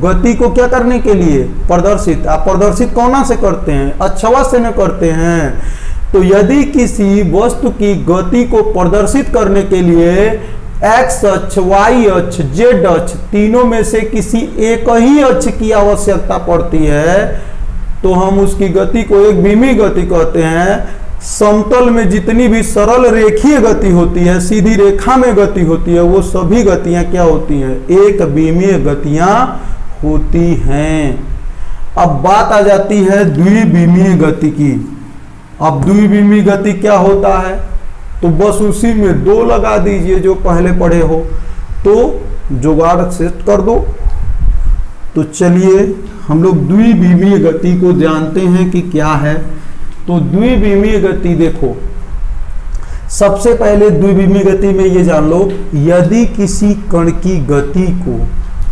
गति को क्या करने के लिए? प्रदर्शित। आप प्रदर्शित कौन से करते हैं? अक्षवा से न करते हैं। तो यदि किसी वस्तु की गति को प्रदर्शित करने के लिए एक्स अक्ष, वाई अक्ष, जेड अक्ष तीनों में से किसी एक ही अक्ष की आवश्यकता पड़ती है, तो हम उसकी गति को एक बीमी गति कहते हैं। समतल में जितनी भी सरल रेखीय गति होती है, सीधी रेखा में गति होती है, वो सभी गतियां क्या होती हैं? एक बीमीय गतियां होती हैं। अब बात आ जाती है द्विबीमीय गति की। अब द्विबीमीय गति क्या होता है? तो बस उसी में 2 लगा दीजिए जो पहले पढ़े हो, तो जुगाड़ सेट कर दो। तो चलिए हम लोग द्विबीमीय गति को जानते हैं कि क्या है। तो द्विबीमीय गति देखो, सबसे पहले द्विबीमीय गति में ये जान लो, यदि किसी कण की गति को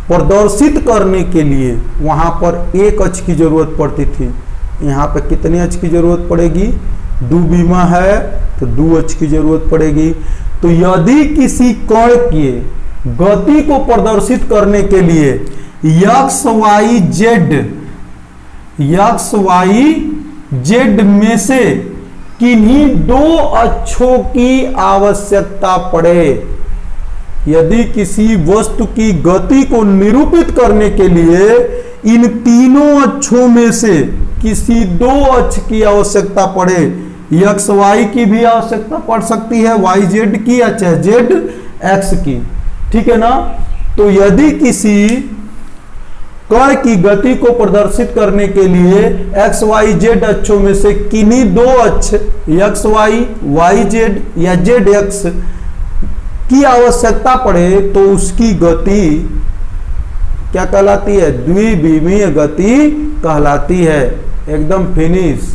प्रदर्शित करने के लिए वहां पर एक अक्ष की जरूरत पड़ती थी, यहाँ पे कितने अक्ष की जरूरत पड़ेगी? द्विबीमा है तो 2 अक्ष की जरूरत पड़ेगी। तो यदि किसी कण की गति को प्रदर्शित करने के लिए एक्स वाई जेड में से किन्हीं 2 अक्षों की आवश्यकता पड़े, यदि किसी वस्तु की गति को निरूपित करने के लिए इन तीनों अक्षों में से किसी 2 अक्ष की आवश्यकता पड़े, एक्स वाई की भी आवश्यकता पड़ सकती है, वाई जेड की या चाहे जेड एक्स की, ठीक है ना। तो यदि किसी कण की गति को प्रदर्शित करने के लिए एक्स वाई जेड अक्षों में से किन्हीं 2 अक्ष एक्स वाई जेड या जेड एक्स की आवश्यकता पड़े, तो उसकी गति क्या कहलाती है? द्विबीमीय गति कहलाती है। एकदम फिनिश।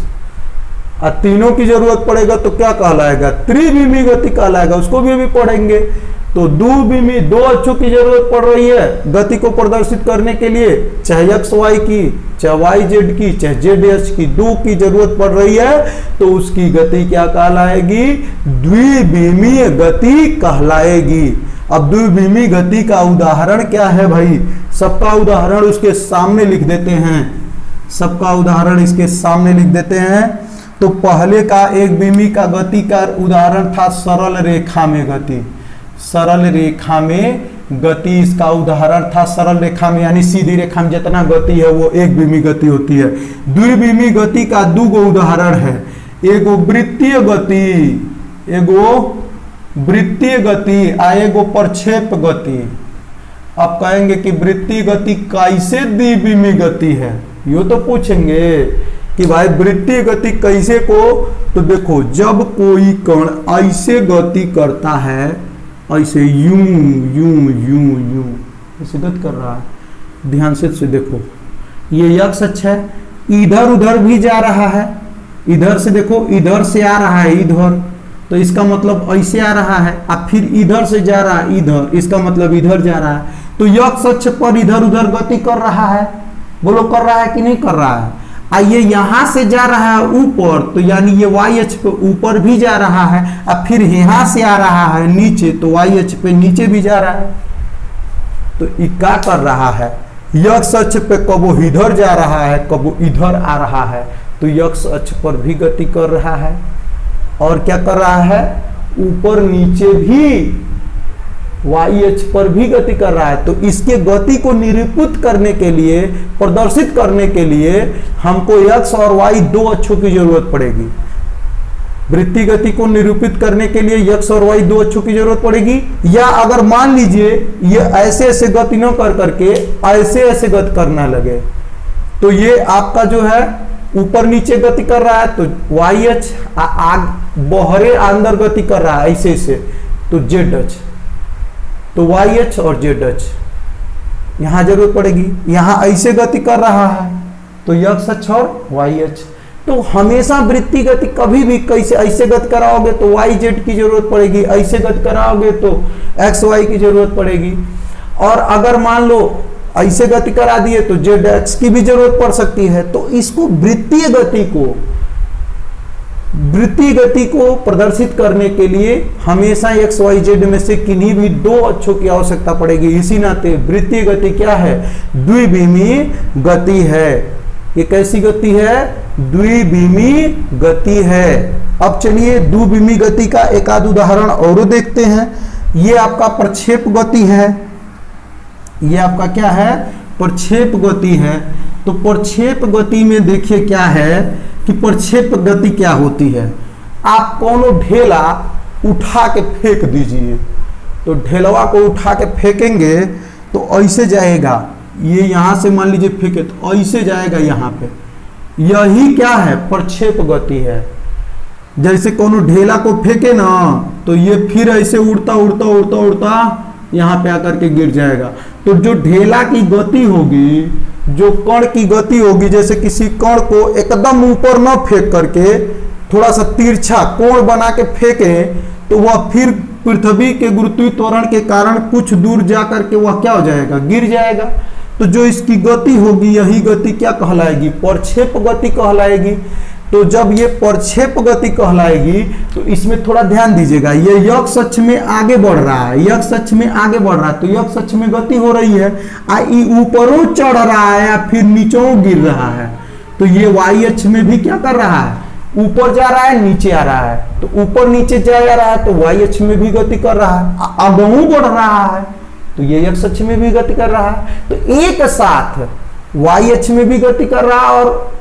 और तीनों की जरूरत पड़ेगा तो क्या कहलाएगा? त्रिबीमीय गति कहलाएगा। उसको भी अभी पढ़ेंगे। तो द्विबीमीय 2 अक्षों की जरूरत पड़ रही है गति को प्रदर्शित करने के लिए, चाहे एक्स वाई की, चाहे वाई जेड की, चाहे जेड एक्स की, 2 की जरूरत पड़ रही है, तो उसकी गति क्या कहलाएगी? द्विबीमीय गति कहलाएगी। अब द्विबीमीय गति का उदाहरण क्या है भाई? सबका उदाहरण उसके सामने लिख देते हैं। सबका उदाहरण इसके सामने लिख देते हैं। तो पहले का एक बीमी का गति का उदाहरण था सरल रेखा में गति। सरल रेखा में गति इसका उदाहरण था। सरल रेखा में यानी सीधी रेखा में जितना गति है वो एक बीमी गति होती है। द्विबीमीय गति का 2 उदाहरण है। एगो वृत्तीय गति, एगो वृत्तीय गति आ एगो प्रक्षेप गति। अब कहेंगे कि वृत्तीय गति कैसे द्विबीमीय गति है, यो तो पूछेंगे कि भाई वृत्तीय गति कैसे को। तो देखो, जब कोई कण ऐसे गति करता है, ऐसे यूं यूं यूं यूं ऐसे गति कर रहा है, ध्यान से देखो, ये एक्स अक्ष है, इधर उधर भी जा रहा है। इधर से देखो, इधर से आ रहा है इधर, तो इसका मतलब ऐसे आ रहा है, अब फिर इधर से जा रहा है इधर, इसका मतलब इधर जा रहा है। तो एक्स अक्ष पर इधर उधर गति कर रहा है। बोलो, कर रहा है कि नहीं कर रहा है? ये यहां से जा रहा है ऊपर, तो यानी ये वाई अक्ष पे ऊपर भी जा रहा है। अब फिर यहां से आ रहा है नीचे, तो वाई अक्ष पे नीचे भी जा रहा है। तो ये क्या कर रहा है? एक्स अक्ष पे कबो इधर जा रहा है, कबो इधर आ रहा है। तो एक्स अक्ष पर भी गति कर रहा है। और क्या कर रहा है? ऊपर नीचे भी वाई अक्ष पर भी गति कर रहा है। तो इसके गति को निरूपित करने के लिए, प्रदर्शित करने के लिए हमको एक्स और वाई 2 अक्षों की जरूरत पड़ेगी। वृत्तीय गति को निरूपित करने के लिए एक्स और वाई 2 अक्षों की जरूरत पड़ेगी। या अगर मान लीजिए ये ऐसे ऐसे गति न कर करके ऐसे ऐसे गति करना लगे, तो ये आपका जो है ऊपर नीचे गति कर रहा है, तो वाई अक्ष बहरे अंदर गति कर रहा है ऐसे ऐसे, तो जेड अक्ष, तो वाई अक्ष और जेड अक्ष यहां जरूरत पड़ेगी। यहां ऐसे गति कर रहा है तो एक्स अक्ष और वाई अक्ष। तो हमेशा वृत्तीय गति कभी भी कैसे ऐसे गति कराओगे तो वाई जेड की जरूरत पड़ेगी, ऐसे गति कराओगे तो एक्स वाई की जरूरत पड़ेगी। और अगर मान लो ऐसे गति करा दिए तो जेड एक्स की भी जरूरत पड़ सकती है। तो इसको वृत्तीय गति को प्रदर्शित करने के लिए हमेशा एक्स वाई जेड में से किन्हीं भी 2 अक्षों की आवश्यकता पड़ेगी। इसी नाते वृत्तीय गति क्या है? द्विबीमीय गति है। ये कैसी गति है? द्विबीमीय गति है। अब चलिए द्विबीमीय गति का एक आध उदाहरण और देखते हैं। ये आपका प्रक्षेप गति है। ये आपका क्या है? प्रक्षेप गति है। तो प्रक्षेप गति में देखिए क्या है कि प्रक्षेप गति क्या होती है। आप कोनो ढेला उठा के फेंक दीजिए, तो ढेलवा को उठा के फेंकेंगे तो ऐसे जाएगा, ये यहां से मान लीजिए फेंके तो ऐसे जाएगा यहाँ पे, यही क्या है, प्रक्षेप गति है। जैसे कोनो ढेला को फेंके ना तो ये फिर ऐसे उड़ता उड़ता उड़ता उड़ता यहाँ पे आकर के गिर जाएगा। तो जो ढेला की गति होगी, जो कण की गति होगी, जैसे किसी कण को एकदम ऊपर न फेंक करके थोड़ा सा तिरछा कोण बना के फेंके तो वह फिर पृथ्वी के गुरुत्वाकर्षण के कारण कुछ दूर जा करके वह क्या हो जाएगा, गिर जाएगा। तो जो इसकी गति होगी, यही गति क्या कहलाएगी, प्रक्षेप गति कहलाएगी। तो जब ये प्रक्षेप गति कहलाएगी तो इसमें थोड़ा ध्यान दीजिएगा, ये यक्ष अक्ष में आगे बढ़ रहा है, यक्ष अक्ष में आगे बढ़ रहा है, तो यक्ष अक्ष में गति हो रही है, ऊपरों चढ़ रहा है या फिर नीचों गिर रहा है। तो ये वाई अक्ष में भी क्या कर रहा है, ऊपर जा रहा है, नीचे आ रहा है। तो ऊपर नीचे जा रहा है तो वाई अक्ष में भी गति कर रहा है, अगों बढ़ रहा है तो ये एक्स अक्ष में भी गति कर रहा है। तो एक साथ वाई अक्ष में भी गति कर रहा है और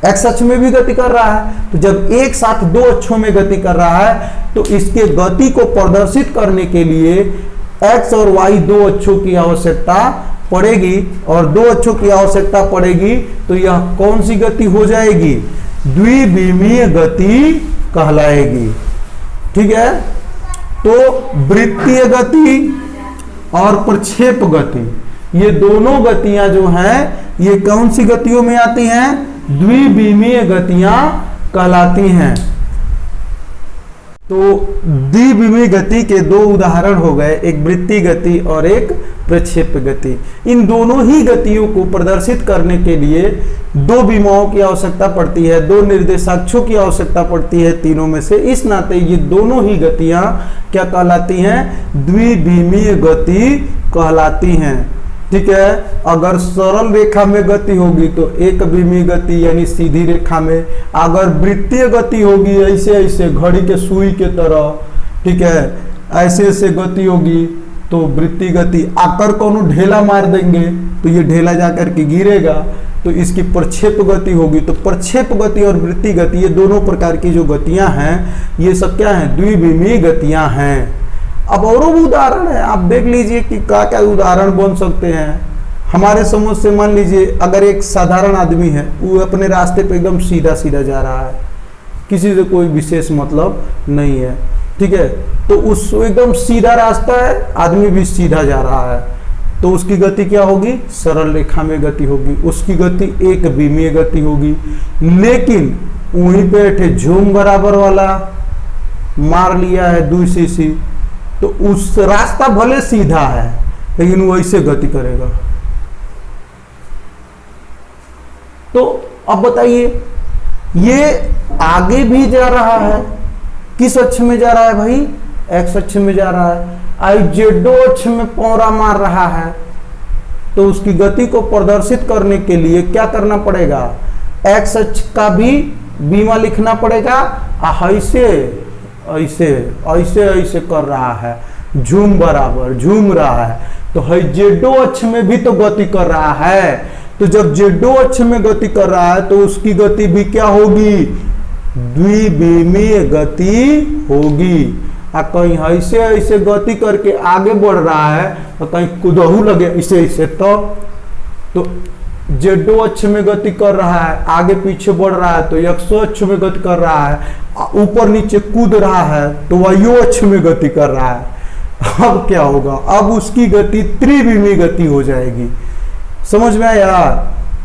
एक्स अक्ष में भी गति कर रहा है। तो जब एक साथ दो अक्षों में गति कर रहा है तो इसके गति को प्रदर्शित करने के लिए एक्स और वाई दो अक्षों की आवश्यकता पड़ेगी, और दो अक्षों की आवश्यकता पड़ेगी तो यह कौन सी गति हो जाएगी, द्विविमीय गति कहलाएगी। ठीक है, तो वृत्तीय गति और प्रक्षेप गति, ये दोनों गतियां जो हैं ये कौन सी गतियों में आती हैं, द्विविमीय गतियां कहलाती हैं। तो द्विविमीय गति के दो उदाहरण हो गए, एक वृत्तीय गति और एक प्रक्षेप गति। इन दोनों ही गतियों को प्रदर्शित करने के लिए दो विमाओं की आवश्यकता पड़ती है, दो निर्देशाक्षों की आवश्यकता पड़ती है तीनों में से। इस नाते ये दोनों ही गतियां क्या कहलाती हैं, द्विविमीय गति कहलाती हैं। ठीक है, अगर सरल रेखा में गति होगी तो एक विमीय गति यानी सीधी रेखा में, अगर वृत्तीय गति होगी ऐसे ऐसे घड़ी के सुई के तरह, ठीक है, ऐसे ऐसे गति होगी तो वृत्तीय गति। आकर कोनो ढेला मार देंगे तो ये ढेला जाकर के गिरेगा तो इसकी प्रक्षेप गति होगी। तो प्रक्षेप गति और वृत्तीय गति ये दोनों प्रकार की जो गतियां हैं ये सब क्या है, द्विविमीय गतियां हैं। अब और उदाहरण है, आप देख लीजिए कि क्या क्या उदाहरण बन सकते हैं। हमारे समझ से मान लीजिए अगर एक साधारण आदमी है, वो अपने रास्ते पे एकदम सीधा सीधा जा रहा है, किसी से कोई विशेष मतलब नहीं है, ठीक है, तो उस एकदम सीधा रास्ता है, आदमी भी सीधा जा रहा है, तो उसकी गति क्या होगी, सरल रेखा में गति होगी, उसकी गति एक विमीय गति होगी। लेकिन वहीं पे एक झूम बराबर वाला मार लिया है 2 सीसी, तो उस रास्ता भले सीधा है लेकिन वो ऐसे गति करेगा। तो अब बताइए, ये आगे भी जा रहा है, किस अक्ष में जा रहा है भाई, एक्स अक्ष में जा रहा है, आई जेडो अक्ष में पौरा मार रहा है, तो उसकी गति को प्रदर्शित करने के लिए क्या करना पड़ेगा, एक्स अक्ष का भी बीमा लिखना पड़ेगा। ऐसे ऐसे ऐसे ऐसे कर रहा है, झूम बराबर झूम रहा है, तो है जेडो अक्ष में भी तो गति कर रहा है। तो जब जेडो अक्ष में गति कर रहा है तो उसकी गति भी क्या होगी, द्विविमीय गति होगी। कहीं ऐसे ऐसे गति करके आगे बढ़ रहा है और कहीं कुदहू लगे इसे इसे, तो जेडो अक्ष में गति कर रहा है, आगे पीछे बढ़ रहा है तो एक्सो अक्ष में गति कर रहा है, ऊपर नीचे कूद रहा है तो वायु अक्ष में गति कर रहा है। अब क्या होगा, अब उसकी गति त्रिविमीय गति हो जाएगी। समझ में आया,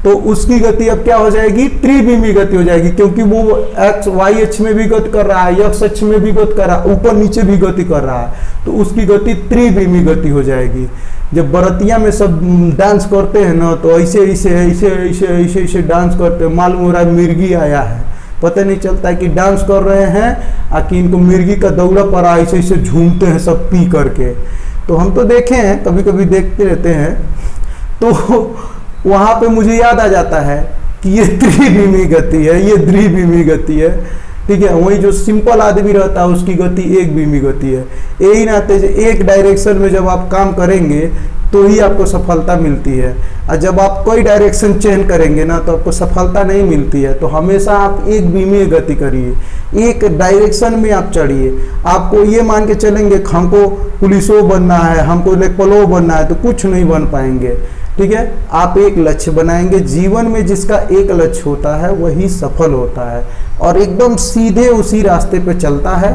तो उसकी गति अब क्या हो जाएगी, त्रिविमीय गति हो जाएगी, क्योंकि वो एक्स वाई अक्ष में भी गति कर रहा है, एक्स अक्ष में भी गति कर रहा है, ऊपर नीचे भी गति कर रहा है, तो उसकी गति त्रिविमीय गति हो जाएगी। जब बरतिया में सब डांस करते हैं ना, तो ऐसे ऐसे ऐसे ऐसे ऐसे ऐसे डांस करते हैं, मालूम हो रहा है मिर्गी आया है, पता नहीं चलता है कि डांस कर रहे हैं कि इनको मिर्गी का दौरा पड़ा, ऐसे ऐसे झूमते हैं सब पी करके। तो हम तो देखे हैं, कभी कभी देखते रहते हैं, तो वहां पे मुझे याद आ जाता है कि ये त्रिविमीय गति है, ये द्विविमीय गति है। ठीक है। वही जो सिंपल आदमी रहता है उसकी गति एक बीमी गति है। यही नाते एक डायरेक्शन में जब आप काम करेंगे तो ही आपको सफलता मिलती है, और जब आप कोई डायरेक्शन चेंज करेंगे ना तो आपको सफलता नहीं मिलती है। तो हमेशा आप एक बीमी गति करिए, एक डायरेक्शन में आप चढ़िए। आपको ये मान के चलेंगे हमको पुलिसो बनना है, हमको लेखपालो बनना है, तो कुछ नहीं बन पाएंगे। ठीक है, आप एक लक्ष्य बनाएंगे। जीवन में जिसका एक लक्ष्य होता है वही सफल होता है और एकदम सीधे उसी रास्ते पे चलता है।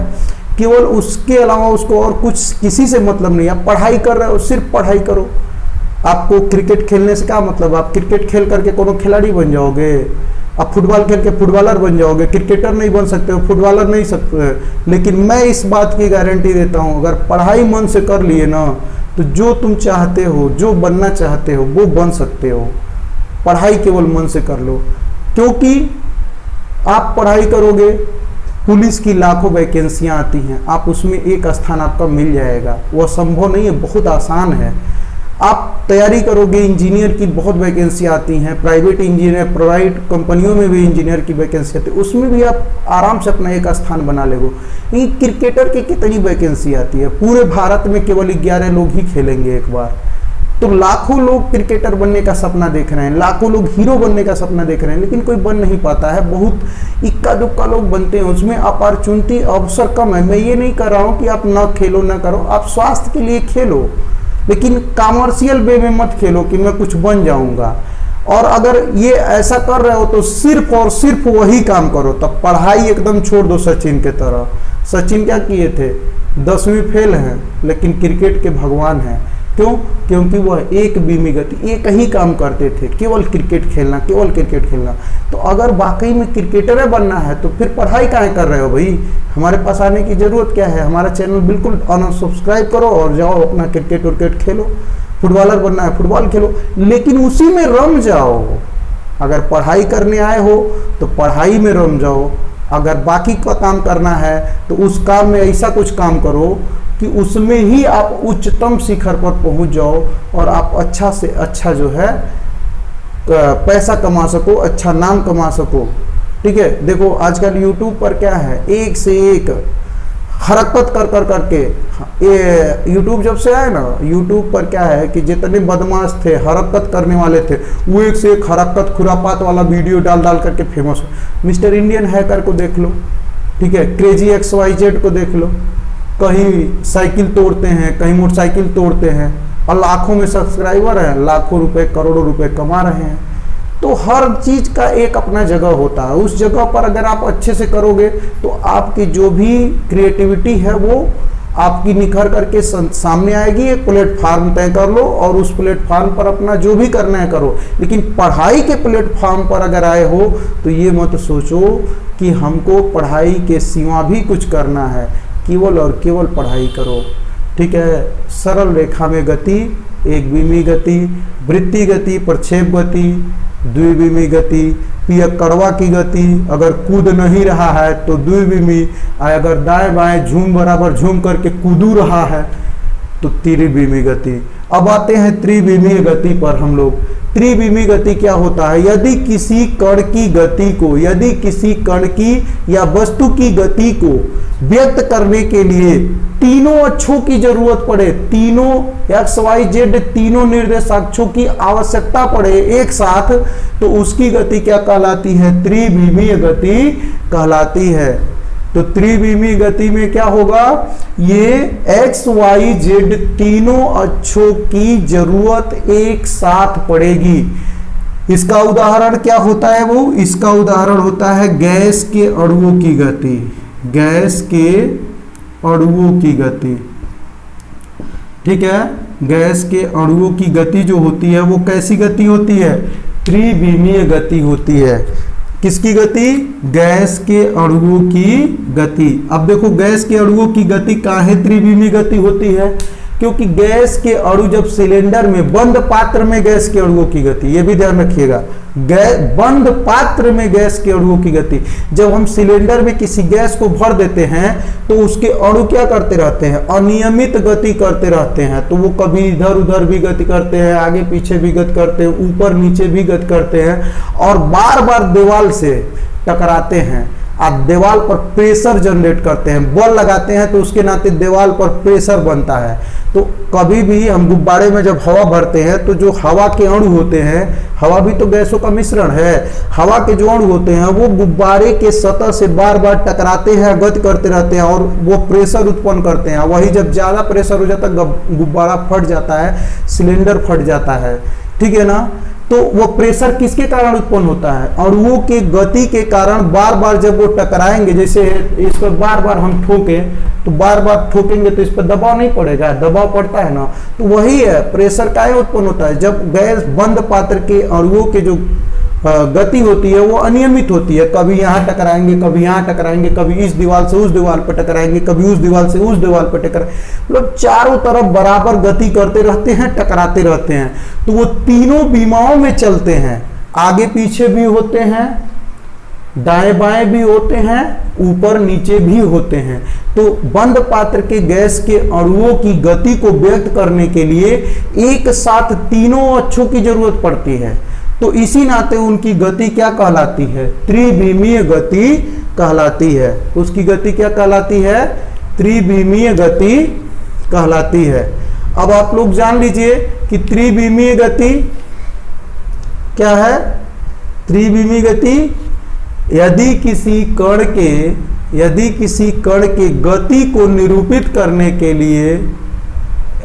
केवल उसके अलावा उसको और कुछ किसी से मतलब नहीं। आप पढ़ाई कर रहे हो, सिर्फ पढ़ाई करो। आपको क्रिकेट खेलने से क्या मतलब, आप क्रिकेट खेल करके कोनो खिलाड़ी बन जाओगे? आप फुटबॉल खेल के फुटबॉलर बन जाओगे? क्रिकेटर नहीं बन सकते हो, फुटबॉलर नहीं सकते। लेकिन मैं इस बात की गारंटी देता हूँ, अगर पढ़ाई मन से कर लिए ना तो जो तुम चाहते हो, जो बनना चाहते हो वो बन सकते हो। पढ़ाई केवल मन से कर लो, क्योंकि आप पढ़ाई करोगे, पुलिस की लाखों वैकेंसियां आती हैं, आप उसमें एक स्थान आपका मिल जाएगा। वह संभव नहीं है, बहुत आसान है। आप तैयारी करोगे, इंजीनियर की बहुत वैकेंसी आती हैं, प्राइवेट इंजीनियर, प्राइवेट कंपनियों में भी इंजीनियर की वैकेंसी आती है, उसमें भी आप आराम से अपना एक स्थान बना लेगो। लेकिन क्रिकेटर की कितनी वैकेंसी आती है? पूरे भारत में केवल 11 लोग ही खेलेंगे एक बार। तो लाखों लोग क्रिकेटर बनने का सपना देख रहे हैं, लाखों लोग हीरो बनने का सपना देख रहे हैं, लेकिन कोई बन नहीं पाता है। बहुत इक्का दुक्का लोग बनते हैं, उसमें अपॉर्चुनिटी, अवसर कम है। मैं ये नहीं कर रहा हूँ कि आप ना खेलो ना करो, आप स्वास्थ्य के लिए खेलो, लेकिन कॉमर्शियल वे में मत खेलो कि मैं कुछ बन जाऊंगा। और अगर ये ऐसा कर रहे हो तो सिर्फ और सिर्फ वही काम करो। तब पढ़ाई एकदम छोड़ दो सचिन के तरह। सचिन क्या किए थे? 10वीं फेल हैं, लेकिन क्रिकेट के भगवान हैं। क्यों? क्योंकि वह एक बीमी गति, एक ही काम करते थे, केवल क्रिकेट खेलना, केवल क्रिकेट खेलना। तो अगर वाकई में क्रिकेटर बनना है तो फिर पढ़ाई काहे कर रहे हो भाई? हमारे पास आने की जरूरत क्या है? हमारा चैनल बिल्कुल अनसब्सक्राइब करो और जाओ अपना क्रिकेट विकेट खेलो। फुटबॉलर बनना है, फुटबॉल खेलो, लेकिन उसी में रम जाओ। अगर पढ़ाई करने आए हो तो पढ़ाई में रम जाओ। अगर बाकी का काम करना है तो उस काम में ऐसा कुछ काम करो कि उसमें ही आप उच्चतम शिखर पर पहुंच जाओ और आप अच्छा से अच्छा जो है पैसा कमा सको, अच्छा नाम कमा सको। ठीक है, देखो आजकल यूट्यूब पर क्या है, एक से एक हरकत कर कर करके, ये यूट्यूब जब से आए ना, यूट्यूब पर क्या है कि जितने बदमाश थे, हरकत करने वाले थे, वो एक से एक हरकत खुरापात वाला वीडियो डाल डाल करके फेमस हो। मिस्टर इंडियन हैकर को देख लो, ठीक है, क्रेजी XYZ को देख लो, कहीं साइकिल तोड़ते हैं, कहीं मोटरसाइकिल तोड़ते हैं और लाखों में सब्सक्राइबर हैं, लाखों रुपए करोड़ों रुपए कमा रहे हैं। तो हर चीज का एक अपना जगह होता है। उस जगह पर अगर आप अच्छे से करोगे तो आपकी जो भी क्रिएटिविटी है वो आपकी निखर करके सामने आएगी। एक प्लेटफॉर्म तय कर लो और उस प्लेटफॉर्म पर अपना जो भी करना है करो। लेकिन पढ़ाई के प्लेटफॉर्म पर अगर आए हो तो ये मत सोचो कि हमको पढ़ाई के सिवा भी कुछ करना है। केवल और केवल पढ़ाई करो। ठीक है, सरल रेखा में गति, एक बीमी गति, वृत्ति गति, प्रक्षेप गति, द्विबीमी गति, पियक्कड़वा की गति। अगर कूद नहीं रहा है तो द्विबीमी, अगर दाएं बाएं झूम बराबर झूम करके कूदू रहा है तो त्रिबीमी गति। अब आते हैं त्रिबीमी गति पर हम लोग। त्रिबीमी गति क्या होता है? यदि किसी कण की गति को, यदि किसी कण की या वस्तु की गति को व्यक्त करने के लिए तीनों अक्षों की जरूरत पड़े, तीनों XYZ तीनों निर्देशाक्षों की आवश्यकता पड़े एक साथ, तो उसकी गति क्या कहलाती है? त्रिबीमीय गति कहलाती है। तो त्रिबीमी गति में क्या होगा? ये XYZ तीनों अक्षों की जरूरत एक साथ पड़ेगी। इसका उदाहरण क्या होता है? वो इसका उदाहरण होता है गैस के अणुओं की गति। गैस के अणुओं की गति, ठीक है, गैस के अणुओं की गति जो होती है वो कैसी गति होती है? त्रिबीमीय गति होती है। किसकी गति? गैस के अणुओं की गति। अब देखो गैस के अणुओं की गति काहे त्रिबीमी गति होती है? क्योंकि गैस के अणु जब सिलेंडर में, बंद पात्र में गैस के अणुओं की गति, ये भी ध्यान रखिएगा, बंद पात्र में गैस के अणुओं की गति। जब हम सिलेंडर में किसी गैस को भर देते हैं तो उसके अणु क्या करते रहते हैं? अनियमित गति करते रहते हैं। तो वो कभी इधर उधर भी गति करते हैं, आगे पीछे भी गति करते हैं, ऊपर नीचे भी गति करते हैं और बार बार दीवार से टकराते हैं। आप दीवार पर प्रेशर जनरेट करते हैं, बल लगाते हैं तो उसके नाते दीवार पर प्रेशर बनता है। तो कभी भी हम गुब्बारे में जब हवा भरते हैं तो जो हवा के अणु होते हैं, हवा भी तो गैसों का मिश्रण है, हवा के जो अणु होते हैं वो गुब्बारे के सतह से बार बार टकराते हैं, गति करते रहते हैं और वो प्रेशर उत्पन्न करते हैं। वही जब ज्यादा प्रेशर हो जाता है गुब्बारा फट जाता है, सिलेंडर फट जाता है, ठीक है ना। तो वो प्रेशर किसके कारण उत्पन्न होता है? अणुओं के गति के कारण बार बार जब वो टकराएंगे, जैसे इस पर बार बार हम ठोके तो बार बार ठोकेंगे तो इस पर दबाव नहीं पड़ेगा, दबाव पड़ता है ना। तो वही है, प्रेशर काहे उत्पन्न होता है? जब गैस बंद पात्र के अणुओं के जो गति होती है वो अनियमित होती है, कभी यहाँ टकराएंगे, कभी यहाँ टकराएंगे, कभी इस दीवार से उस दीवार पर टकराएंगे, कभी उस दीवार से उस दीवार पर टकराएंगे, मतलब चारों तरफ बराबर गति करते रहते हैं, टकराते रहते हैं। तो वो तीनों विमाओं में चलते हैं, आगे पीछे भी होते हैं, दाएं बाएं भी होते हैं, ऊपर नीचे भी होते हैं। तो बंद पात्र के गैस के अणुओं की गति को व्यक्त करने के लिए एक साथ तीनों अक्षों की जरूरत पड़ती है। तो इसी नाते उनकी गति क्या कहलाती है? त्रिविमीय गति कहलाती है। उसकी गति क्या कहलाती है? त्रिविमीय गति कहलाती है। अब आप लोग जान लीजिए कि त्रिविमीय गति क्या है। त्रिविमीय गति, यदि किसी कण के गति को निरूपित करने के लिए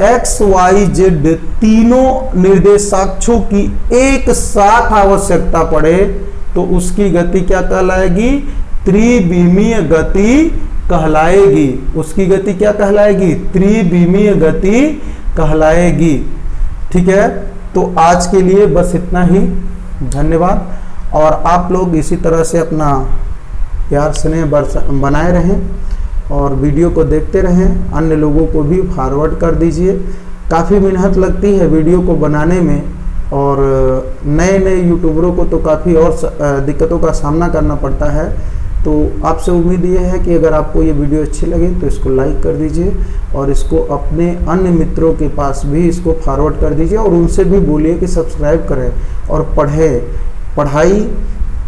एक्स वाई जेड तीनों निर्देशाक्षों की एक साथ आवश्यकता पड़े तो उसकी गति क्या कहलाएगी? त्रिविमीय गति कहलाएगी। उसकी गति क्या कहलाएगी? त्रिविमीय गति कहलाएगी। ठीक है, तो आज के लिए बस इतना ही। धन्यवाद। और आप लोग इसी तरह से अपना प्यार स्नेह बनाए रहें और वीडियो को देखते रहें, अन्य लोगों को भी फॉरवर्ड कर दीजिए। काफ़ी मेहनत लगती है वीडियो को बनाने में और नए नए यूट्यूबरों को तो काफ़ी और दिक्कतों का सामना करना पड़ता है। तो आपसे उम्मीद ये है कि अगर आपको ये वीडियो अच्छी लगे तो इसको लाइक कर दीजिए और इसको अपने अन्य मित्रों के पास भी इसको फॉरवर्ड कर दीजिए और उनसे भी बोलिए कि सब्सक्राइब करें और पढ़ें। पढ़ाई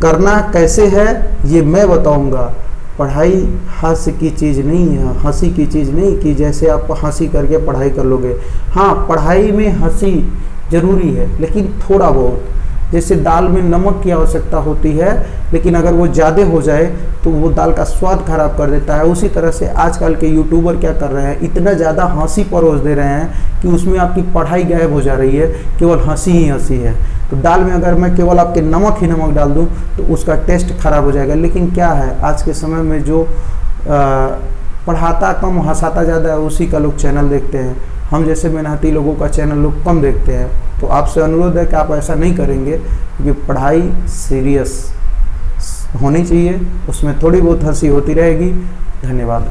करना कैसे है ये मैं बताऊंगा। पढ़ाई हास्य की चीज़ नहीं है, हंसी की चीज़ नहीं कि जैसे आप हंसी करके पढ़ाई कर लोगे। हाँ, पढ़ाई में हंसी जरूरी है लेकिन थोड़ा बहुत, जैसे दाल में नमक की आवश्यकता होती है लेकिन अगर वो ज़्यादा हो जाए तो वो दाल का स्वाद खराब कर देता है। उसी तरह से आजकल के यूट्यूबर क्या कर रहे हैं, इतना ज़्यादा हंसी परोस दे रहे हैं कि उसमें आपकी पढ़ाई गायब हो जा रही है, केवल हंसी ही हंसी है। तो दाल में अगर मैं केवल आपके नमक ही नमक डाल दूं तो उसका टेस्ट खराब हो जाएगा। लेकिन क्या है, आज के समय में जो पढ़ाता कम हंसाता ज़्यादा है उसी का लोग चैनल देखते हैं। हम जैसे मेहनती लोगों का चैनल लोग कम देखते हैं। तो आपसे अनुरोध है कि आप ऐसा नहीं करेंगे क्योंकि पढ़ाई सीरियस होनी चाहिए, उसमें थोड़ी बहुत हंसी होती रहेगी। धन्यवाद।